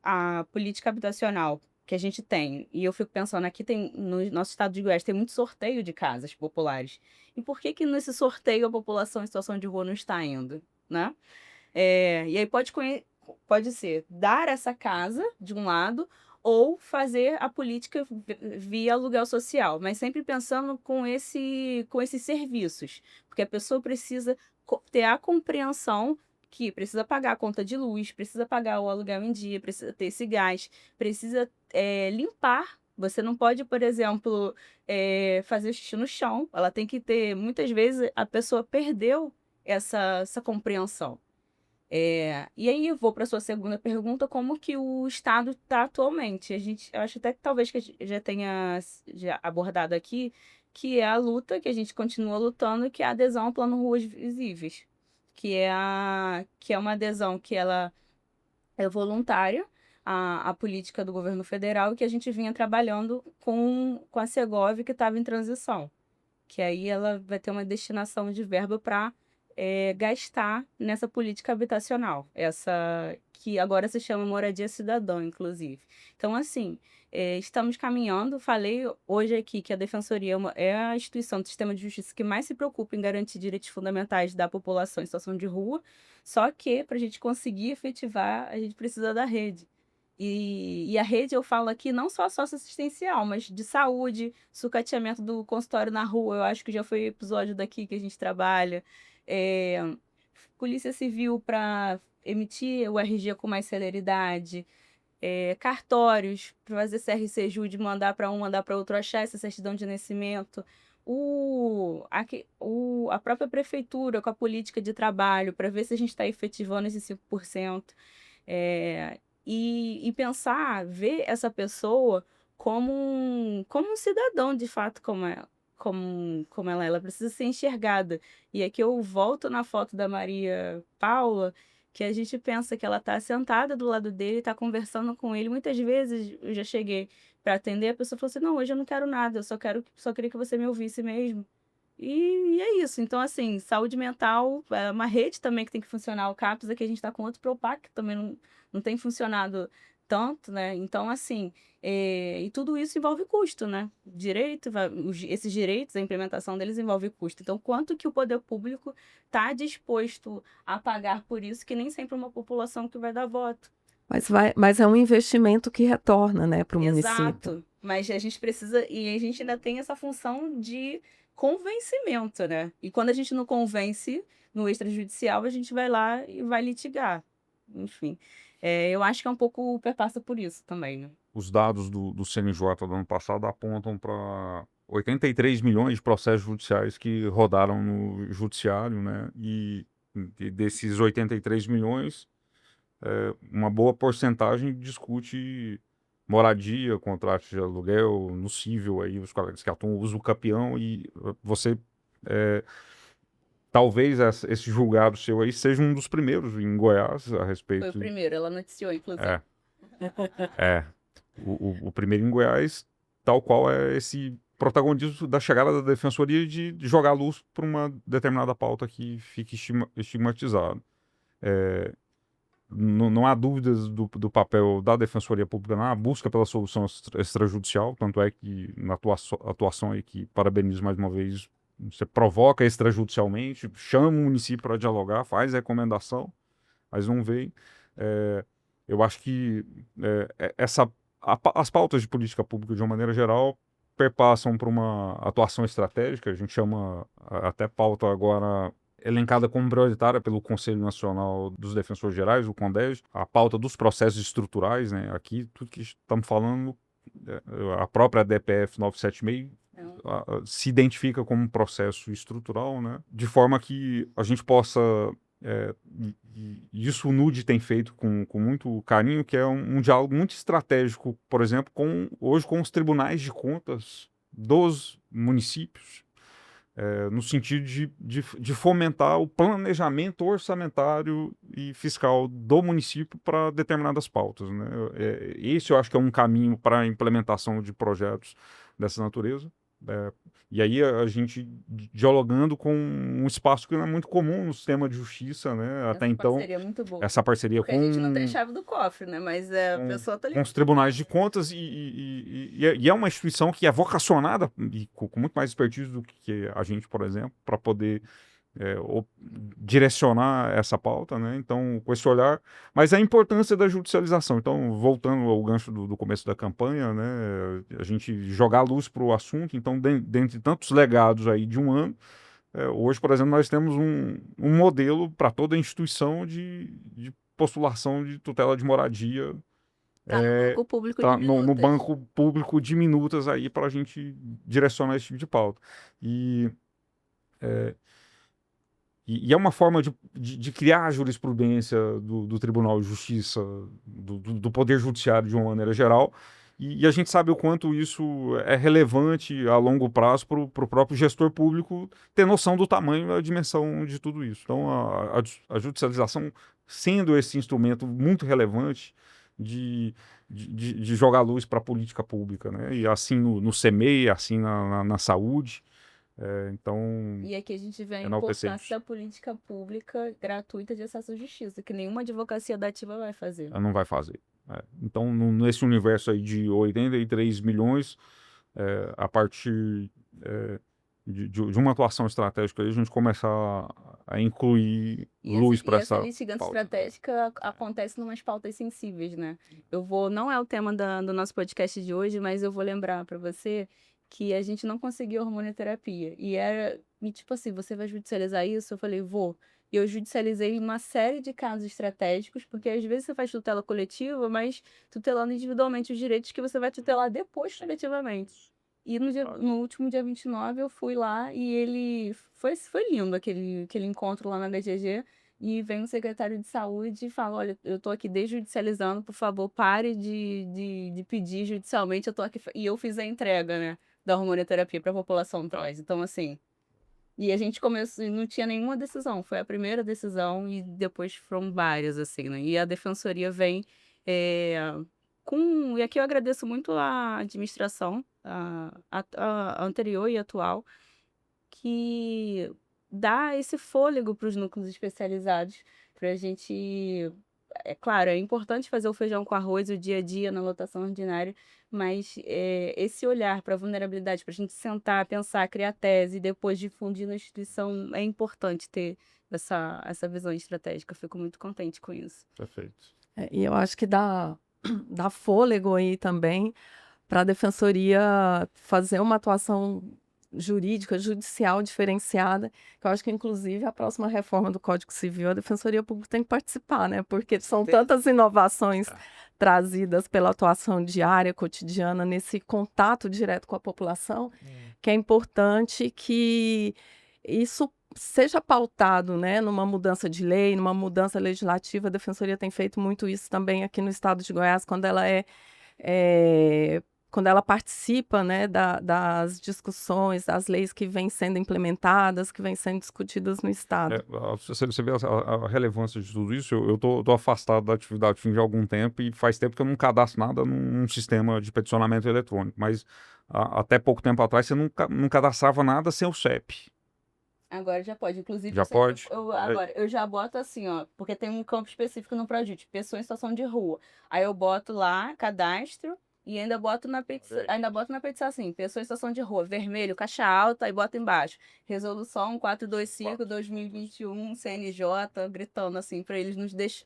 a política habitacional que a gente tem, e eu fico pensando, aqui no nosso estado de Goiás, tem muito sorteio de casas populares. E por que nesse sorteio a população em situação de rua não está indo, né? E aí pode ser dar essa casa, de um lado, ou fazer a política via aluguel social, mas sempre pensando com esses serviços, porque a pessoa precisa ter a compreensão que precisa pagar a conta de luz, precisa pagar o aluguel em dia, precisa ter esse gás, precisa limpar. Você não pode, por exemplo, fazer xixi no chão. Ela tem que ter, muitas vezes, a pessoa perdeu essa compreensão. E aí eu vou para a sua segunda pergunta, como que o Estado está atualmente? Eu acho até que talvez que a gente já tenha abordado aqui, que é a luta, que a gente continua lutando, que é a adesão ao Plano Ruas Visíveis, que é uma adesão que ela é voluntária à política do governo federal, e que a gente vinha trabalhando com a Segovia, que estava em transição, que aí ela vai ter uma destinação de verba para gastar nessa política habitacional, essa que agora se chama Moradia Cidadã, inclusive. Então, assim, estamos caminhando. Falei hoje aqui que a Defensoria é a instituição do sistema de justiça que mais se preocupa em garantir direitos fundamentais da população em situação de rua, só que, para a gente conseguir efetivar, a gente precisa da rede. E a rede, eu falo aqui, não só socioassistencial, mas de saúde, sucateamento do consultório na rua, eu acho que já foi episódio daqui que a gente trabalha. É, Polícia Civil para emitir o RG com mais celeridade, cartórios para fazer CRC Jude, mandar para um, mandar para outro, achar essa certidão de nascimento. A própria prefeitura com a política de trabalho para ver se a gente está efetivando esses 5%. E pensar, ver essa pessoa como um cidadão, de fato, como ela é. Ela precisa ser enxergada. E aqui eu volto na foto da Maria Paula, que a gente pensa que ela está sentada do lado dele, está conversando com ele. Muitas vezes eu já cheguei para atender, a pessoa falou assim, não, hoje eu não quero nada, eu só queria que você me ouvisse mesmo. E é isso. Então, assim, saúde mental é uma rede também que tem que funcionar. O CAPS aqui a gente está com outro PROPAC que também não tem funcionado tanto, né? Então, assim, e tudo isso envolve custo, né? Esses direitos, a implementação deles envolve custo. Então, quanto que o poder público está disposto a pagar por isso, que nem sempre é uma população que vai dar voto. Mas é um investimento que retorna, né, para o município. Exato. Mas a gente precisa, e a gente ainda tem essa função de convencimento, né? E quando a gente não convence no extrajudicial, a gente vai lá e vai litigar. Enfim, eu acho que é um pouco perpassa por isso também, né? Os dados do CNJ do ano passado apontam para 83 milhões de processos judiciais que rodaram no judiciário, né? E desses 83 milhões, uma boa porcentagem discute moradia, contrato de aluguel, no cível, aí, os colegas que atuam usam o capião, e você... talvez esse julgado seu aí seja um dos primeiros em Goiás a respeito... Foi o primeiro, ela noticiou, inclusive. O primeiro em Goiás, tal qual é esse protagonismo da chegada da Defensoria de jogar luz para uma determinada pauta que fique estigmatizada. Não há dúvidas do papel da Defensoria Pública na busca pela solução extrajudicial, tanto é que na atuação aí, que parabenizo mais uma vez, você provoca extrajudicialmente, chama o município para dialogar, faz recomendação, mas não vem. Eu acho que as pautas de política pública, de uma maneira geral, perpassam por uma atuação estratégica. A gente chama até pauta agora elencada como prioritária pelo Conselho Nacional dos Defensores Gerais, o CONDEG, a pauta dos processos estruturais, né? Aqui, tudo que estamos falando, a própria DPF 976 se identifica como um processo estrutural, né? De forma que a gente possa... isso o NUD tem feito com muito carinho, que é um diálogo muito estratégico, por exemplo, hoje com os tribunais de contas dos municípios, no sentido de fomentar o planejamento orçamentário e fiscal do município para determinadas pautas, né? Esse eu acho que é um caminho para a implementação de projetos dessa natureza. E aí a gente dialogando com um espaço que não é muito comum no sistema de justiça, né? Até então, parceria é muito boa. Essa parceria porque a gente não tem chave do cofre, né? Mas a pessoa tá ali. Com os tribunais de contas, e é uma instituição que é vocacionada e com muito mais expertise do que a gente, por exemplo, para poder direcionar essa pauta, né? Então, com esse olhar, mas a importância da judicialização. Então, voltando ao gancho do começo da campanha, né? A gente jogar luz para o assunto. Então, dentre tantos legados aí de um ano, hoje, por exemplo, nós temos um modelo para toda a instituição de postulação de tutela de moradia. No banco público de no minutas. banco público de minutas aí para a gente direcionar esse tipo de pauta. E é uma forma de criar a jurisprudência do Tribunal de Justiça, do Poder Judiciário de uma maneira geral, e a gente sabe o quanto isso é relevante a longo prazo para o próprio gestor público ter noção do tamanho e da dimensão de tudo isso. Então, a judicialização sendo esse instrumento muito relevante de jogar luz para a política pública, né? E assim no CMEI, assim na saúde. Então, E aqui a gente vê a enaltecer importância da política pública gratuita de acesso à justiça, que nenhuma advocacia dativa vai fazer. ela não vai fazer. Então, nesse universo aí de 83 milhões, a partir de uma atuação estratégica, aí a gente começar a incluir luz para essa litigância pauta. estratégica acontece em umas pautas sensíveis, né? Não é o tema do nosso podcast de hoje, mas eu vou lembrar para você que a gente não conseguiu hormonioterapia. E tipo assim, você vai judicializar isso? Eu falei, vou. E eu judicializei uma série de casos estratégicos, porque às vezes você faz tutela coletiva, mas tutelando individualmente os direitos que você vai tutelar depois coletivamente. E no último dia 29 eu fui lá e ele... Foi lindo aquele encontro lá na DGG. E vem o secretário de saúde e fala, olha, eu tô aqui desjudicializando, por favor, pare de pedir judicialmente, eu tô aqui... E eu fiz a entrega, né, da hormonioterapia para a população trans. Então, assim... E a gente começou, não tinha nenhuma decisão, foi a primeira decisão e depois foram várias, assim, né? E a defensoria vem e aqui eu agradeço muito a administração, a anterior e atual, que dá esse fôlego para os núcleos especializados, para a gente... É claro, é importante fazer o feijão com arroz o dia a dia na lotação ordinária, mas esse olhar para a vulnerabilidade, para a gente sentar, pensar, criar tese e depois difundir na instituição, é importante ter essa visão estratégica. Eu fico muito contente com isso. Perfeito. E eu acho que dá fôlego aí também para a defensoria fazer uma atuação jurídica, judicial diferenciada, que eu acho que, inclusive, a próxima reforma do Código Civil, a Defensoria Pública tem que participar, né? Porque são tantas inovações trazidas pela atuação diária, cotidiana, nesse contato direto com a população, que é importante que isso seja pautado, né, numa mudança de lei, numa mudança legislativa. A Defensoria tem feito muito isso também aqui no estado de Goiás, quando ela participa, né, das discussões, das leis que vêm sendo implementadas, que vêm sendo discutidas no Estado. Você vê a relevância de tudo isso. Eu tô afastado da atividade fim de algum tempo e faz tempo que eu não cadastro nada num sistema de peticionamento eletrônico, mas até pouco tempo atrás você não cadastrava nada sem o CEP. Agora já pode, inclusive... Já pode? Agora, eu já boto assim, ó, porque tem um campo específico no Prodit, pessoa em situação de rua. Aí eu boto lá, cadastro, e ainda boto na petição assim, pessoa em situação de rua, vermelho, caixa alta, e boto embaixo. Resolução 425/2021, CNJ, gritando assim, para eles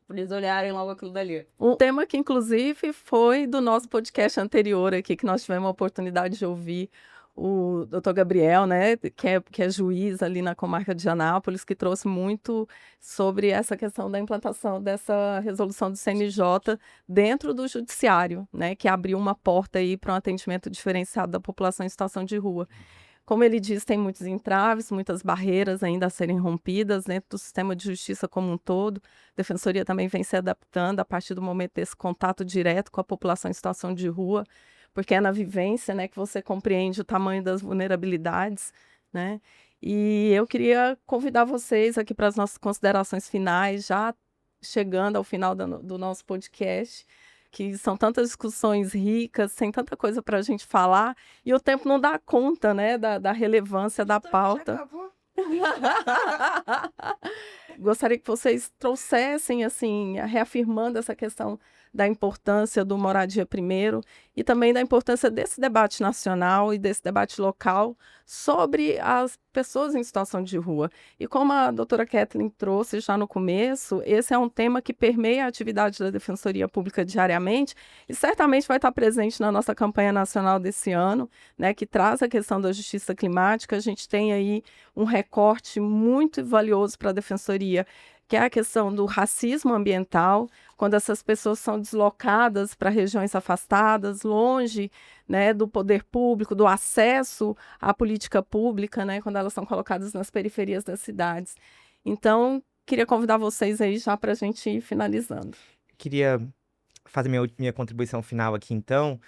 pra eles olharem logo aquilo dali. Um tema que, inclusive, foi do nosso podcast anterior aqui, que nós tivemos a oportunidade de ouvir o Dr. Gabriel, né, que é juiz ali na comarca de Anápolis, que trouxe muito sobre essa questão da implantação dessa resolução do CNJ dentro do judiciário, né, que abriu uma porta aí para um atendimento diferenciado da população em situação de rua. Como ele diz, tem muitos entraves, muitas barreiras ainda a serem rompidas dentro do sistema de justiça como um todo. A Defensoria também vem se adaptando a partir do momento desse contato direto com a população em situação de rua, porque é na vivência, né, que você compreende o tamanho das vulnerabilidades, né? E eu queria convidar vocês aqui para as nossas considerações finais, já chegando ao final do nosso podcast, que são tantas discussões ricas, tem tanta coisa para a gente falar, e o tempo não dá conta, né, da relevância da pauta. gostaria que vocês trouxessem, assim, reafirmando essa questão da importância do Moradia Primeiro e também da importância desse debate nacional e desse debate local sobre as pessoas em situação de rua. E como a doutora Kathleen trouxe já no começo, esse é um tema que permeia a atividade da Defensoria Pública diariamente e certamente vai estar presente na nossa campanha nacional desse ano, né, que traz a questão da justiça climática. A gente tem aí um recorte muito valioso para a Defensoria, que é a questão do racismo ambiental, quando essas pessoas são deslocadas para regiões afastadas, longe, né, do poder público, do acesso à política pública, né, quando elas são colocadas nas periferias das cidades. Então, queria convidar vocês aí já para a gente ir finalizando. Queria fazer minha contribuição final aqui, então,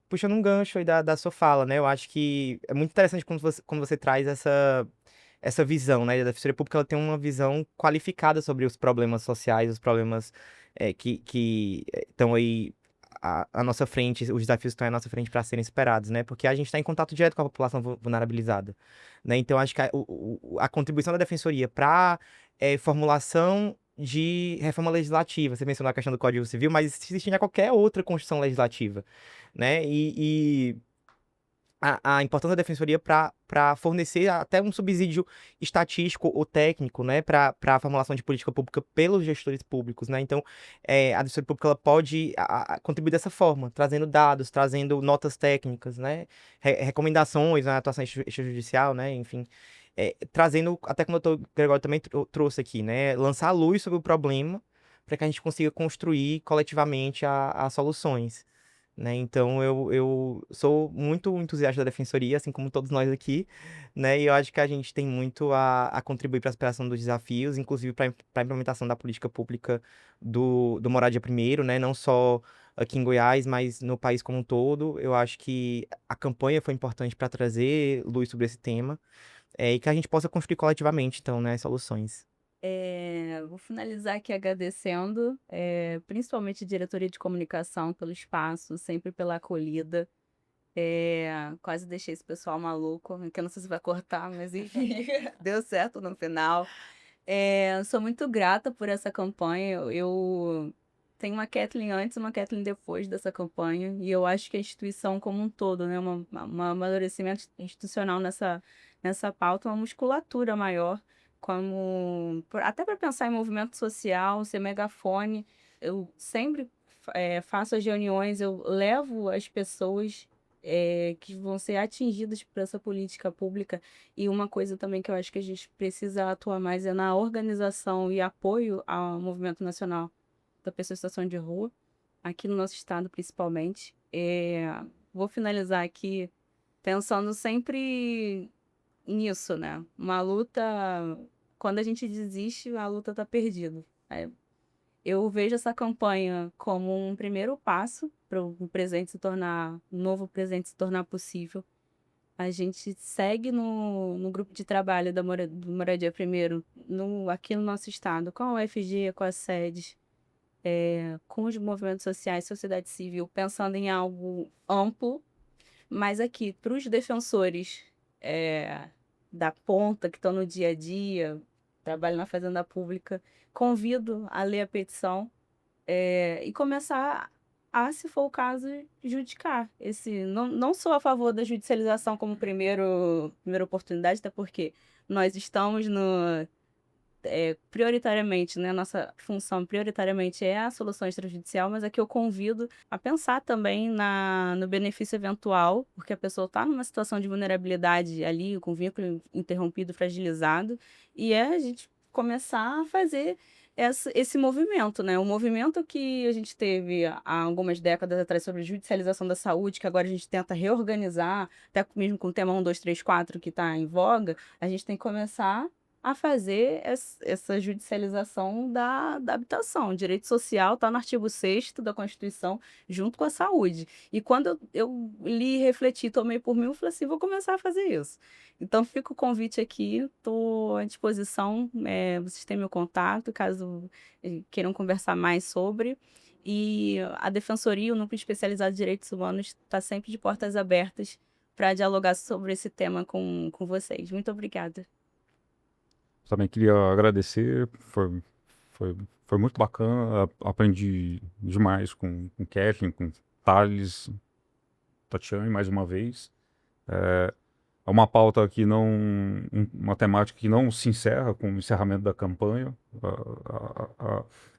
puxando um gancho aí da sua fala, né? Eu acho que é muito interessante quando você traz essa visão, né? A Defensoria Pública ela tem uma visão qualificada sobre os problemas sociais, os problemas que estão aí à nossa frente, os desafios que estão à nossa frente para serem superados, né? Porque a gente está em contato direto com a população vulnerabilizada, né? Então, acho que a contribuição da Defensoria para formulação de reforma legislativa, você mencionou a questão do Código Civil, mas isso existe em qualquer outra Constituição legislativa, né? E a importância da Defensoria para fornecer até um subsídio estatístico ou técnico, né, para a formulação de política pública pelos gestores públicos, né? Então, a Defensoria Pública ela pode contribuir dessa forma, trazendo dados, trazendo notas técnicas, né, recomendações na atuação extrajudicial, né, enfim, trazendo, até como o doutor Gregório também trouxe aqui, né, lançar a luz sobre o problema para que a gente consiga construir coletivamente as soluções. Né? Então, eu sou muito entusiasta da Defensoria, assim como todos nós aqui, né? E eu acho que a gente tem muito a contribuir para a superação dos desafios, inclusive para a implementação da política pública do Moradia Primeiro, né? Não só aqui em Goiás, mas no país como um todo. Eu acho que a campanha foi importante para trazer luz sobre esse tema, e que a gente possa construir coletivamente, então, né, as soluções. Vou finalizar aqui agradecendo, principalmente a diretoria de comunicação pelo espaço, sempre pela acolhida. Quase deixei esse pessoal maluco, que eu não sei se vai cortar, mas enfim, deu certo no final. Sou muito grata por essa campanha. Eu tenho uma Kathleen antes e uma Kathleen depois dessa campanha, e eu acho que a instituição como um todo, né, um amadurecimento institucional nessa pauta, uma musculatura maior, até para pensar em movimento social, ser megafone. Eu sempre faço as reuniões, eu levo as pessoas que vão ser atingidas por essa política pública. E uma coisa também que eu acho que a gente precisa atuar mais é na organização e apoio ao movimento nacional da pessoa em situação de rua, aqui no nosso estado principalmente. Vou finalizar aqui pensando sempre nisso, né? Uma luta, quando a gente desiste, a luta tá perdida. Eu vejo essa campanha como um primeiro passo para um novo presente se tornar possível. A gente segue no grupo de trabalho do Moradia Primeiro, aqui no nosso estado, com a UFG, com as sedes, com os movimentos sociais, sociedade civil, pensando em algo amplo, mas aqui, para os defensores da ponta, que estão no dia a dia, trabalham na Fazenda Pública, convido a ler a petição e começar a, se for o caso, judicar. Não sou a favor da judicialização como primeira oportunidade, até porque nós estamos prioritariamente, né, nossa função prioritariamente é a solução extrajudicial, mas aqui eu convido a pensar também no benefício eventual, porque a pessoa está numa situação de vulnerabilidade ali, com vínculo interrompido, fragilizado, e a gente começar a fazer esse movimento, né? O movimento que a gente teve há algumas décadas atrás sobre judicialização da saúde, que agora a gente tenta reorganizar, até mesmo com o tema 1, 2, 3, 4 que está em voga, a gente tem que começar a fazer essa judicialização da habitação. O direito social está no artigo 6º da Constituição, junto com a saúde. E quando eu li, refleti, tomei por mim, eu falei assim, vou começar a fazer isso. Então, fica o convite aqui, estou à disposição, vocês têm meu contato, caso queiram conversar mais sobre. E a Defensoria, o Núcleo Especializado de Direitos Humanos, está sempre de portas abertas para dialogar sobre esse tema com vocês. Muito obrigada. Também queria agradecer, foi muito bacana, aprendi demais com Kathleen, com Thales, Tatiane, mais uma vez. É uma pauta que não, uma temática que não se encerra com o encerramento da campanha.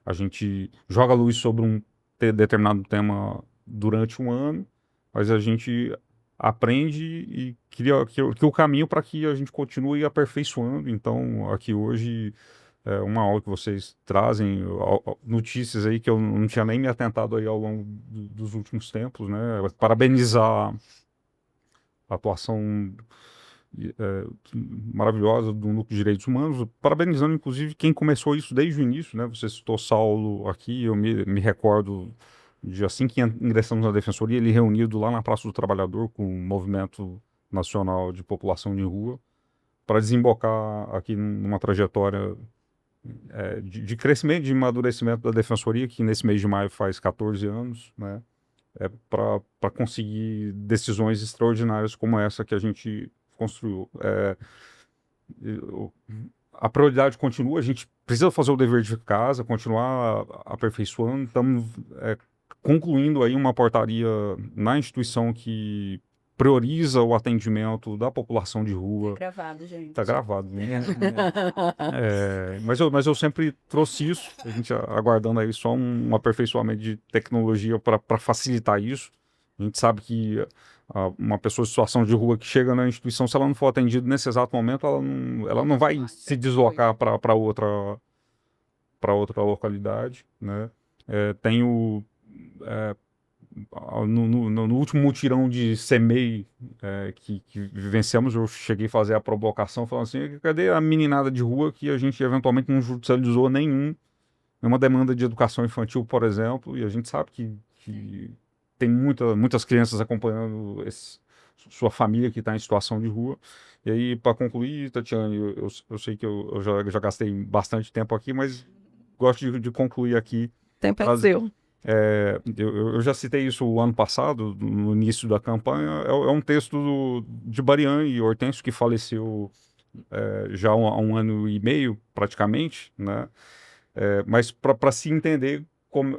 A gente joga luz sobre um determinado tema durante um ano, mas a gente aprende e cria que o caminho para que a gente continue aperfeiçoando. Então, aqui hoje é uma aula que vocês trazem, notícias aí que eu não tinha nem me atentado aí ao longo dos últimos tempos, né? Parabenizar a atuação maravilhosa do Núcleo de Direitos Humanos, parabenizando inclusive quem começou isso desde o início, né? Você citou Saulo aqui, eu me recordo de assim que ingressamos na Defensoria, ele reunido lá na Praça do Trabalhador com o Movimento Nacional de População de Rua, para desembocar aqui numa trajetória de crescimento, de amadurecimento da Defensoria, que nesse mês de maio faz 14 anos, né? Para conseguir decisões extraordinárias como essa que a gente construiu. A prioridade continua, a gente precisa fazer o dever de casa, continuar aperfeiçoando. Estamos concluindo aí uma portaria na instituição que prioriza o atendimento da população de rua. Tá gravado, gente. Tá gravado. Mas eu sempre trouxe isso, a gente aguardando aí só um aperfeiçoamento de tecnologia para facilitar isso. A gente sabe que uma pessoa em situação de rua que chega na instituição, se ela não for atendida nesse exato momento, ela não vai se deslocar para outra localidade, né? Tenho no último mutirão de CEMEI que vivenciamos, eu cheguei a fazer a provocação falando assim, cadê a meninada de rua que a gente eventualmente não judicializou nenhuma demanda de educação infantil, por exemplo, e a gente sabe que tem muitas crianças acompanhando sua família que está em situação de rua. E aí, para concluir, Tatiane, eu sei que eu já gastei bastante tempo aqui, mas gosto de concluir aqui. Tempo é seu. Eu já citei isso o ano passado, no início da campanha. É um texto de Barian e Hortêncio, que faleceu já há um ano e meio, praticamente, né? Mas para se entender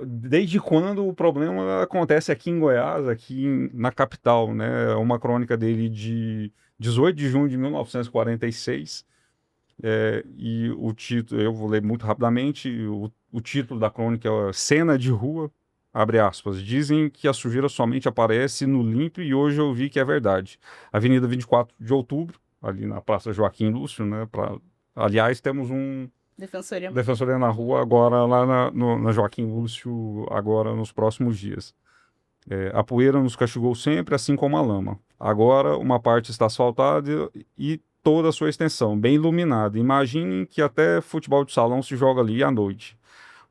desde quando o problema acontece aqui em Goiás, aqui na capital, né? É uma crônica dele de 18 de junho de 1946. E o título, eu vou ler muito rapidamente, o título da crônica é Cena de Rua, abre aspas, dizem que a sujeira somente aparece no limpo e hoje eu vi que é verdade. Avenida 24 de Outubro, ali na Praça Joaquim Lúcio, né? Aliás, temos Defensoria na rua agora lá na Joaquim Lúcio, agora nos próximos dias. A poeira nos castigou sempre, assim como a lama. Agora uma parte está asfaltada e toda a sua extensão, bem iluminada. Imaginem que até futebol de salão se joga ali à noite.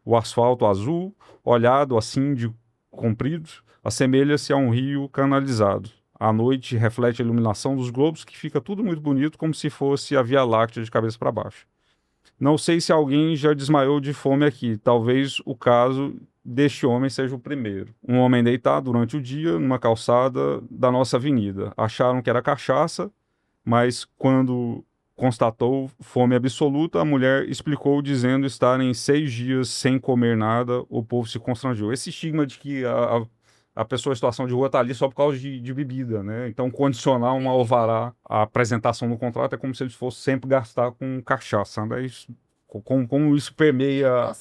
O asfalto azul, olhado assim de comprido, assemelha-se a um rio canalizado. À noite reflete a iluminação dos globos, que fica tudo muito bonito, como se fosse a Via Láctea de cabeça para baixo. Não sei se alguém já desmaiou de fome aqui. Talvez o caso deste homem seja o primeiro. Um homem deitado durante o dia numa calçada da nossa avenida. Acharam que era cachaça, mas quando constatou fome absoluta, a mulher explicou dizendo estarem 6 dias sem comer nada, o povo se constrangeu. Esse estigma de que a pessoa em situação de rua está ali só por causa de bebida, né? Então, condicionar um alvará à apresentação no contrato é como se eles fossem sempre gastar com cachaça, né? Como isso permeia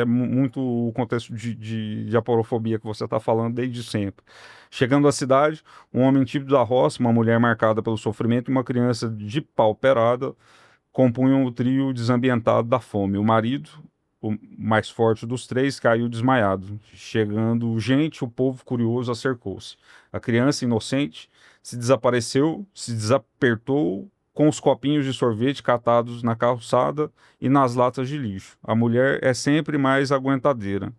muito o contexto de aporofobia que você está falando desde sempre. Chegando à cidade, um homem típico da roça, uma mulher marcada pelo sofrimento e uma criança depauperada compunham o trio desambientado da fome. O marido, o mais forte dos três, caiu desmaiado. Chegando gente, o povo curioso acercou-se. A criança inocente se desapertou com os copinhos de sorvete catados na calçada e nas latas de lixo. A mulher é sempre mais aguentadeira.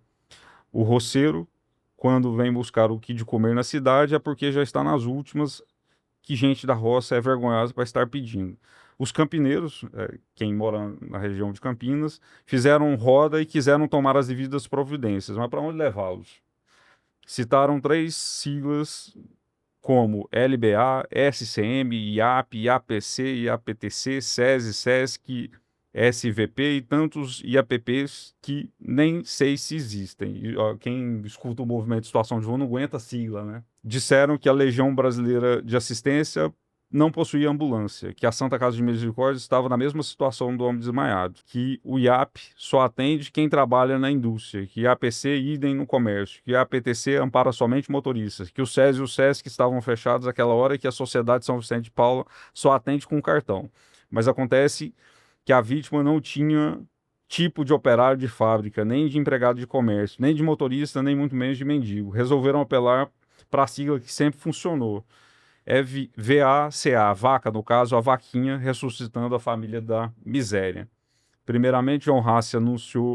O roceiro, quando vem buscar o que de comer na cidade, é porque já está nas últimas, que gente da roça é vergonhosa para estar pedindo. Os campineiros, quem mora na região de Campinas, fizeram roda e quiseram tomar as devidas providências, mas para onde levá-los? Citaram 3 siglas como LBA, SCM, IAP, IAPC, IAPTC, SESI, SESC, SVP e tantos IAPPs que nem sei se existem. E, ó, quem escuta o movimento de situação de rua não aguenta a sigla, né? Disseram que a Legião Brasileira de Assistência não possuía ambulância, que a Santa Casa de Misericórdia estava na mesma situação do homem desmaiado, que o IAP só atende quem trabalha na indústria, que a APC idem no comércio, que a APTC ampara somente motoristas, que o SES e o SESC estavam fechados àquela hora e que a Sociedade São Vicente de Paula só atende com cartão. Mas acontece que a vítima não tinha tipo de operário de fábrica, nem de empregado de comércio, nem de motorista, nem muito menos de mendigo. Resolveram apelar para a sigla que sempre funcionou. É VACA, vaca, no caso, a vaquinha, ressuscitando a família da miséria. Primeiramente, João Hassi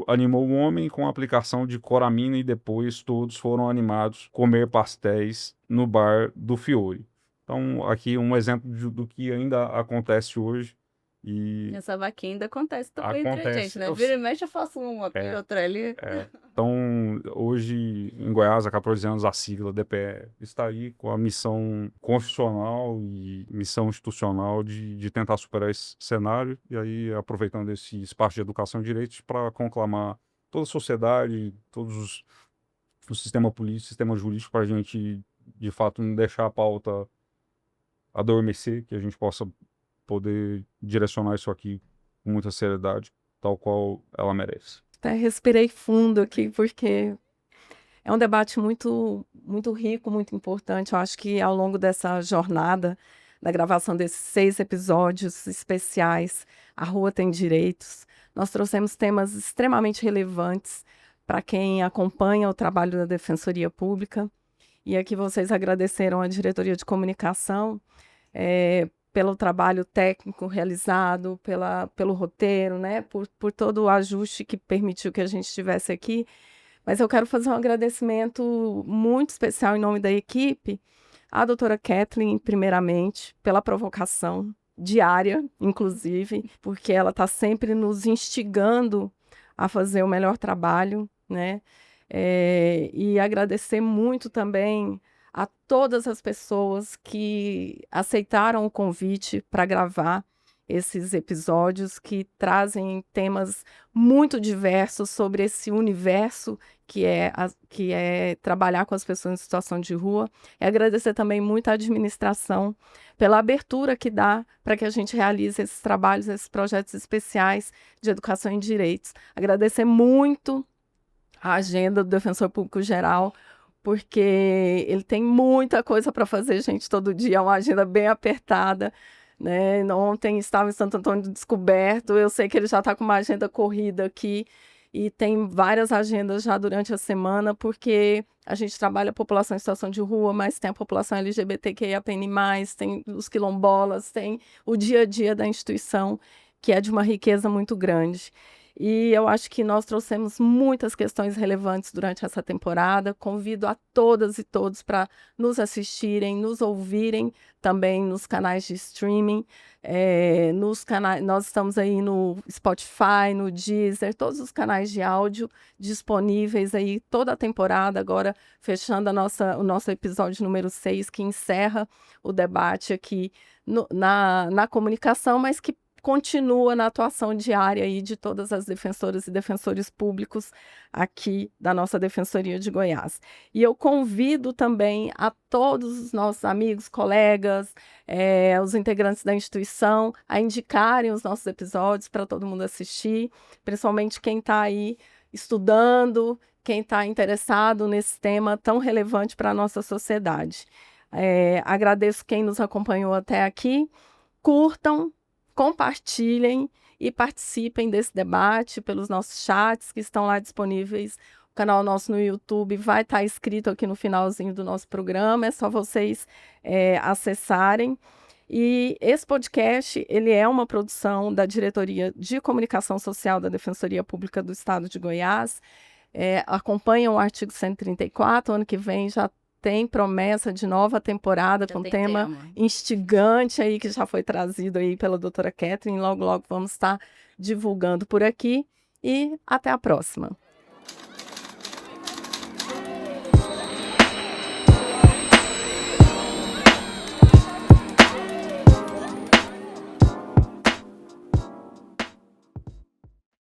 animou o homem com a aplicação de coramina e depois todos foram animados a comer pastéis no bar do Fiore. Então, aqui um exemplo do que ainda acontece hoje. E essa vaquinha ainda acontece também entre a gente, né? Eu Vira e mexe, eu faço uma aqui, outra ali. Então, hoje, em Goiás, há 14 anos, a sigla DPE está aí com a missão confissional e missão institucional de tentar superar esse cenário. E aí, aproveitando esse espaço de educação e direitos para conclamar toda a sociedade, o sistema político, o sistema jurídico, para a gente, de fato, não deixar a pauta adormecer, que a gente possa poder direcionar isso aqui com muita seriedade, tal qual ela merece. Até respirei fundo aqui, porque é um debate muito, muito rico, muito importante. Eu acho que ao longo dessa jornada, da gravação desses 6 episódios especiais, A Rua Tem Direitos, nós trouxemos temas extremamente relevantes para quem acompanha o trabalho da Defensoria Pública. E aqui vocês agradeceram à Diretoria de Comunicação, pelo trabalho técnico realizado, pelo roteiro, né? Por todo o ajuste que permitiu que a gente estivesse aqui. Mas eu quero fazer um agradecimento muito especial em nome da equipe à doutora Kathleen, primeiramente, pela provocação diária, inclusive, porque ela está sempre nos instigando a fazer o melhor trabalho, né? E agradecer muito também a todas as pessoas que aceitaram o convite para gravar esses episódios que trazem temas muito diversos sobre esse universo que é trabalhar com as pessoas em situação de rua. E agradecer também muito à administração pela abertura que dá para que a gente realize esses trabalhos, esses projetos especiais de educação em direitos. Agradecer muito a agenda do Defensor Público Geral, porque ele tem muita coisa para fazer, gente, todo dia, é uma agenda bem apertada, né? Ontem estava em Santo Antônio do Descoberto, eu sei que ele já está com uma agenda corrida aqui, e tem várias agendas já durante a semana, porque a gente trabalha a população em situação de rua, mas tem a população LGBTQIAPN+, tem os quilombolas, tem o dia a dia da instituição, que é de uma riqueza muito grande. E eu acho que nós trouxemos muitas questões relevantes durante essa temporada. Convido a todas e todos para nos assistirem, nos ouvirem também nos canais de streaming. Nós estamos aí no Spotify, no Deezer, todos os canais de áudio disponíveis aí toda a temporada, agora fechando o nosso episódio número 6, que encerra o debate aqui na comunicação, mas que continua na atuação diária aí de todas as defensoras e defensores públicos aqui da nossa Defensoria de Goiás. E eu convido também a todos os nossos amigos, colegas, os integrantes da instituição a indicarem os nossos episódios para todo mundo assistir, principalmente quem está aí estudando, quem está interessado nesse tema tão relevante para a nossa sociedade. Agradeço quem nos acompanhou até aqui. Curtam, compartilhem e participem desse debate pelos nossos chats que estão lá disponíveis. O canal nosso no YouTube vai estar escrito aqui no finalzinho do nosso programa, é só vocês acessarem. E esse podcast, ele é uma produção da Diretoria de Comunicação Social da Defensoria Pública do Estado de Goiás. Acompanham o artigo 134, ano que vem já tem promessa de nova temporada com tema instigante aí que já foi trazido aí pela doutora Kathleen. Logo, logo vamos estar divulgando por aqui e até a próxima.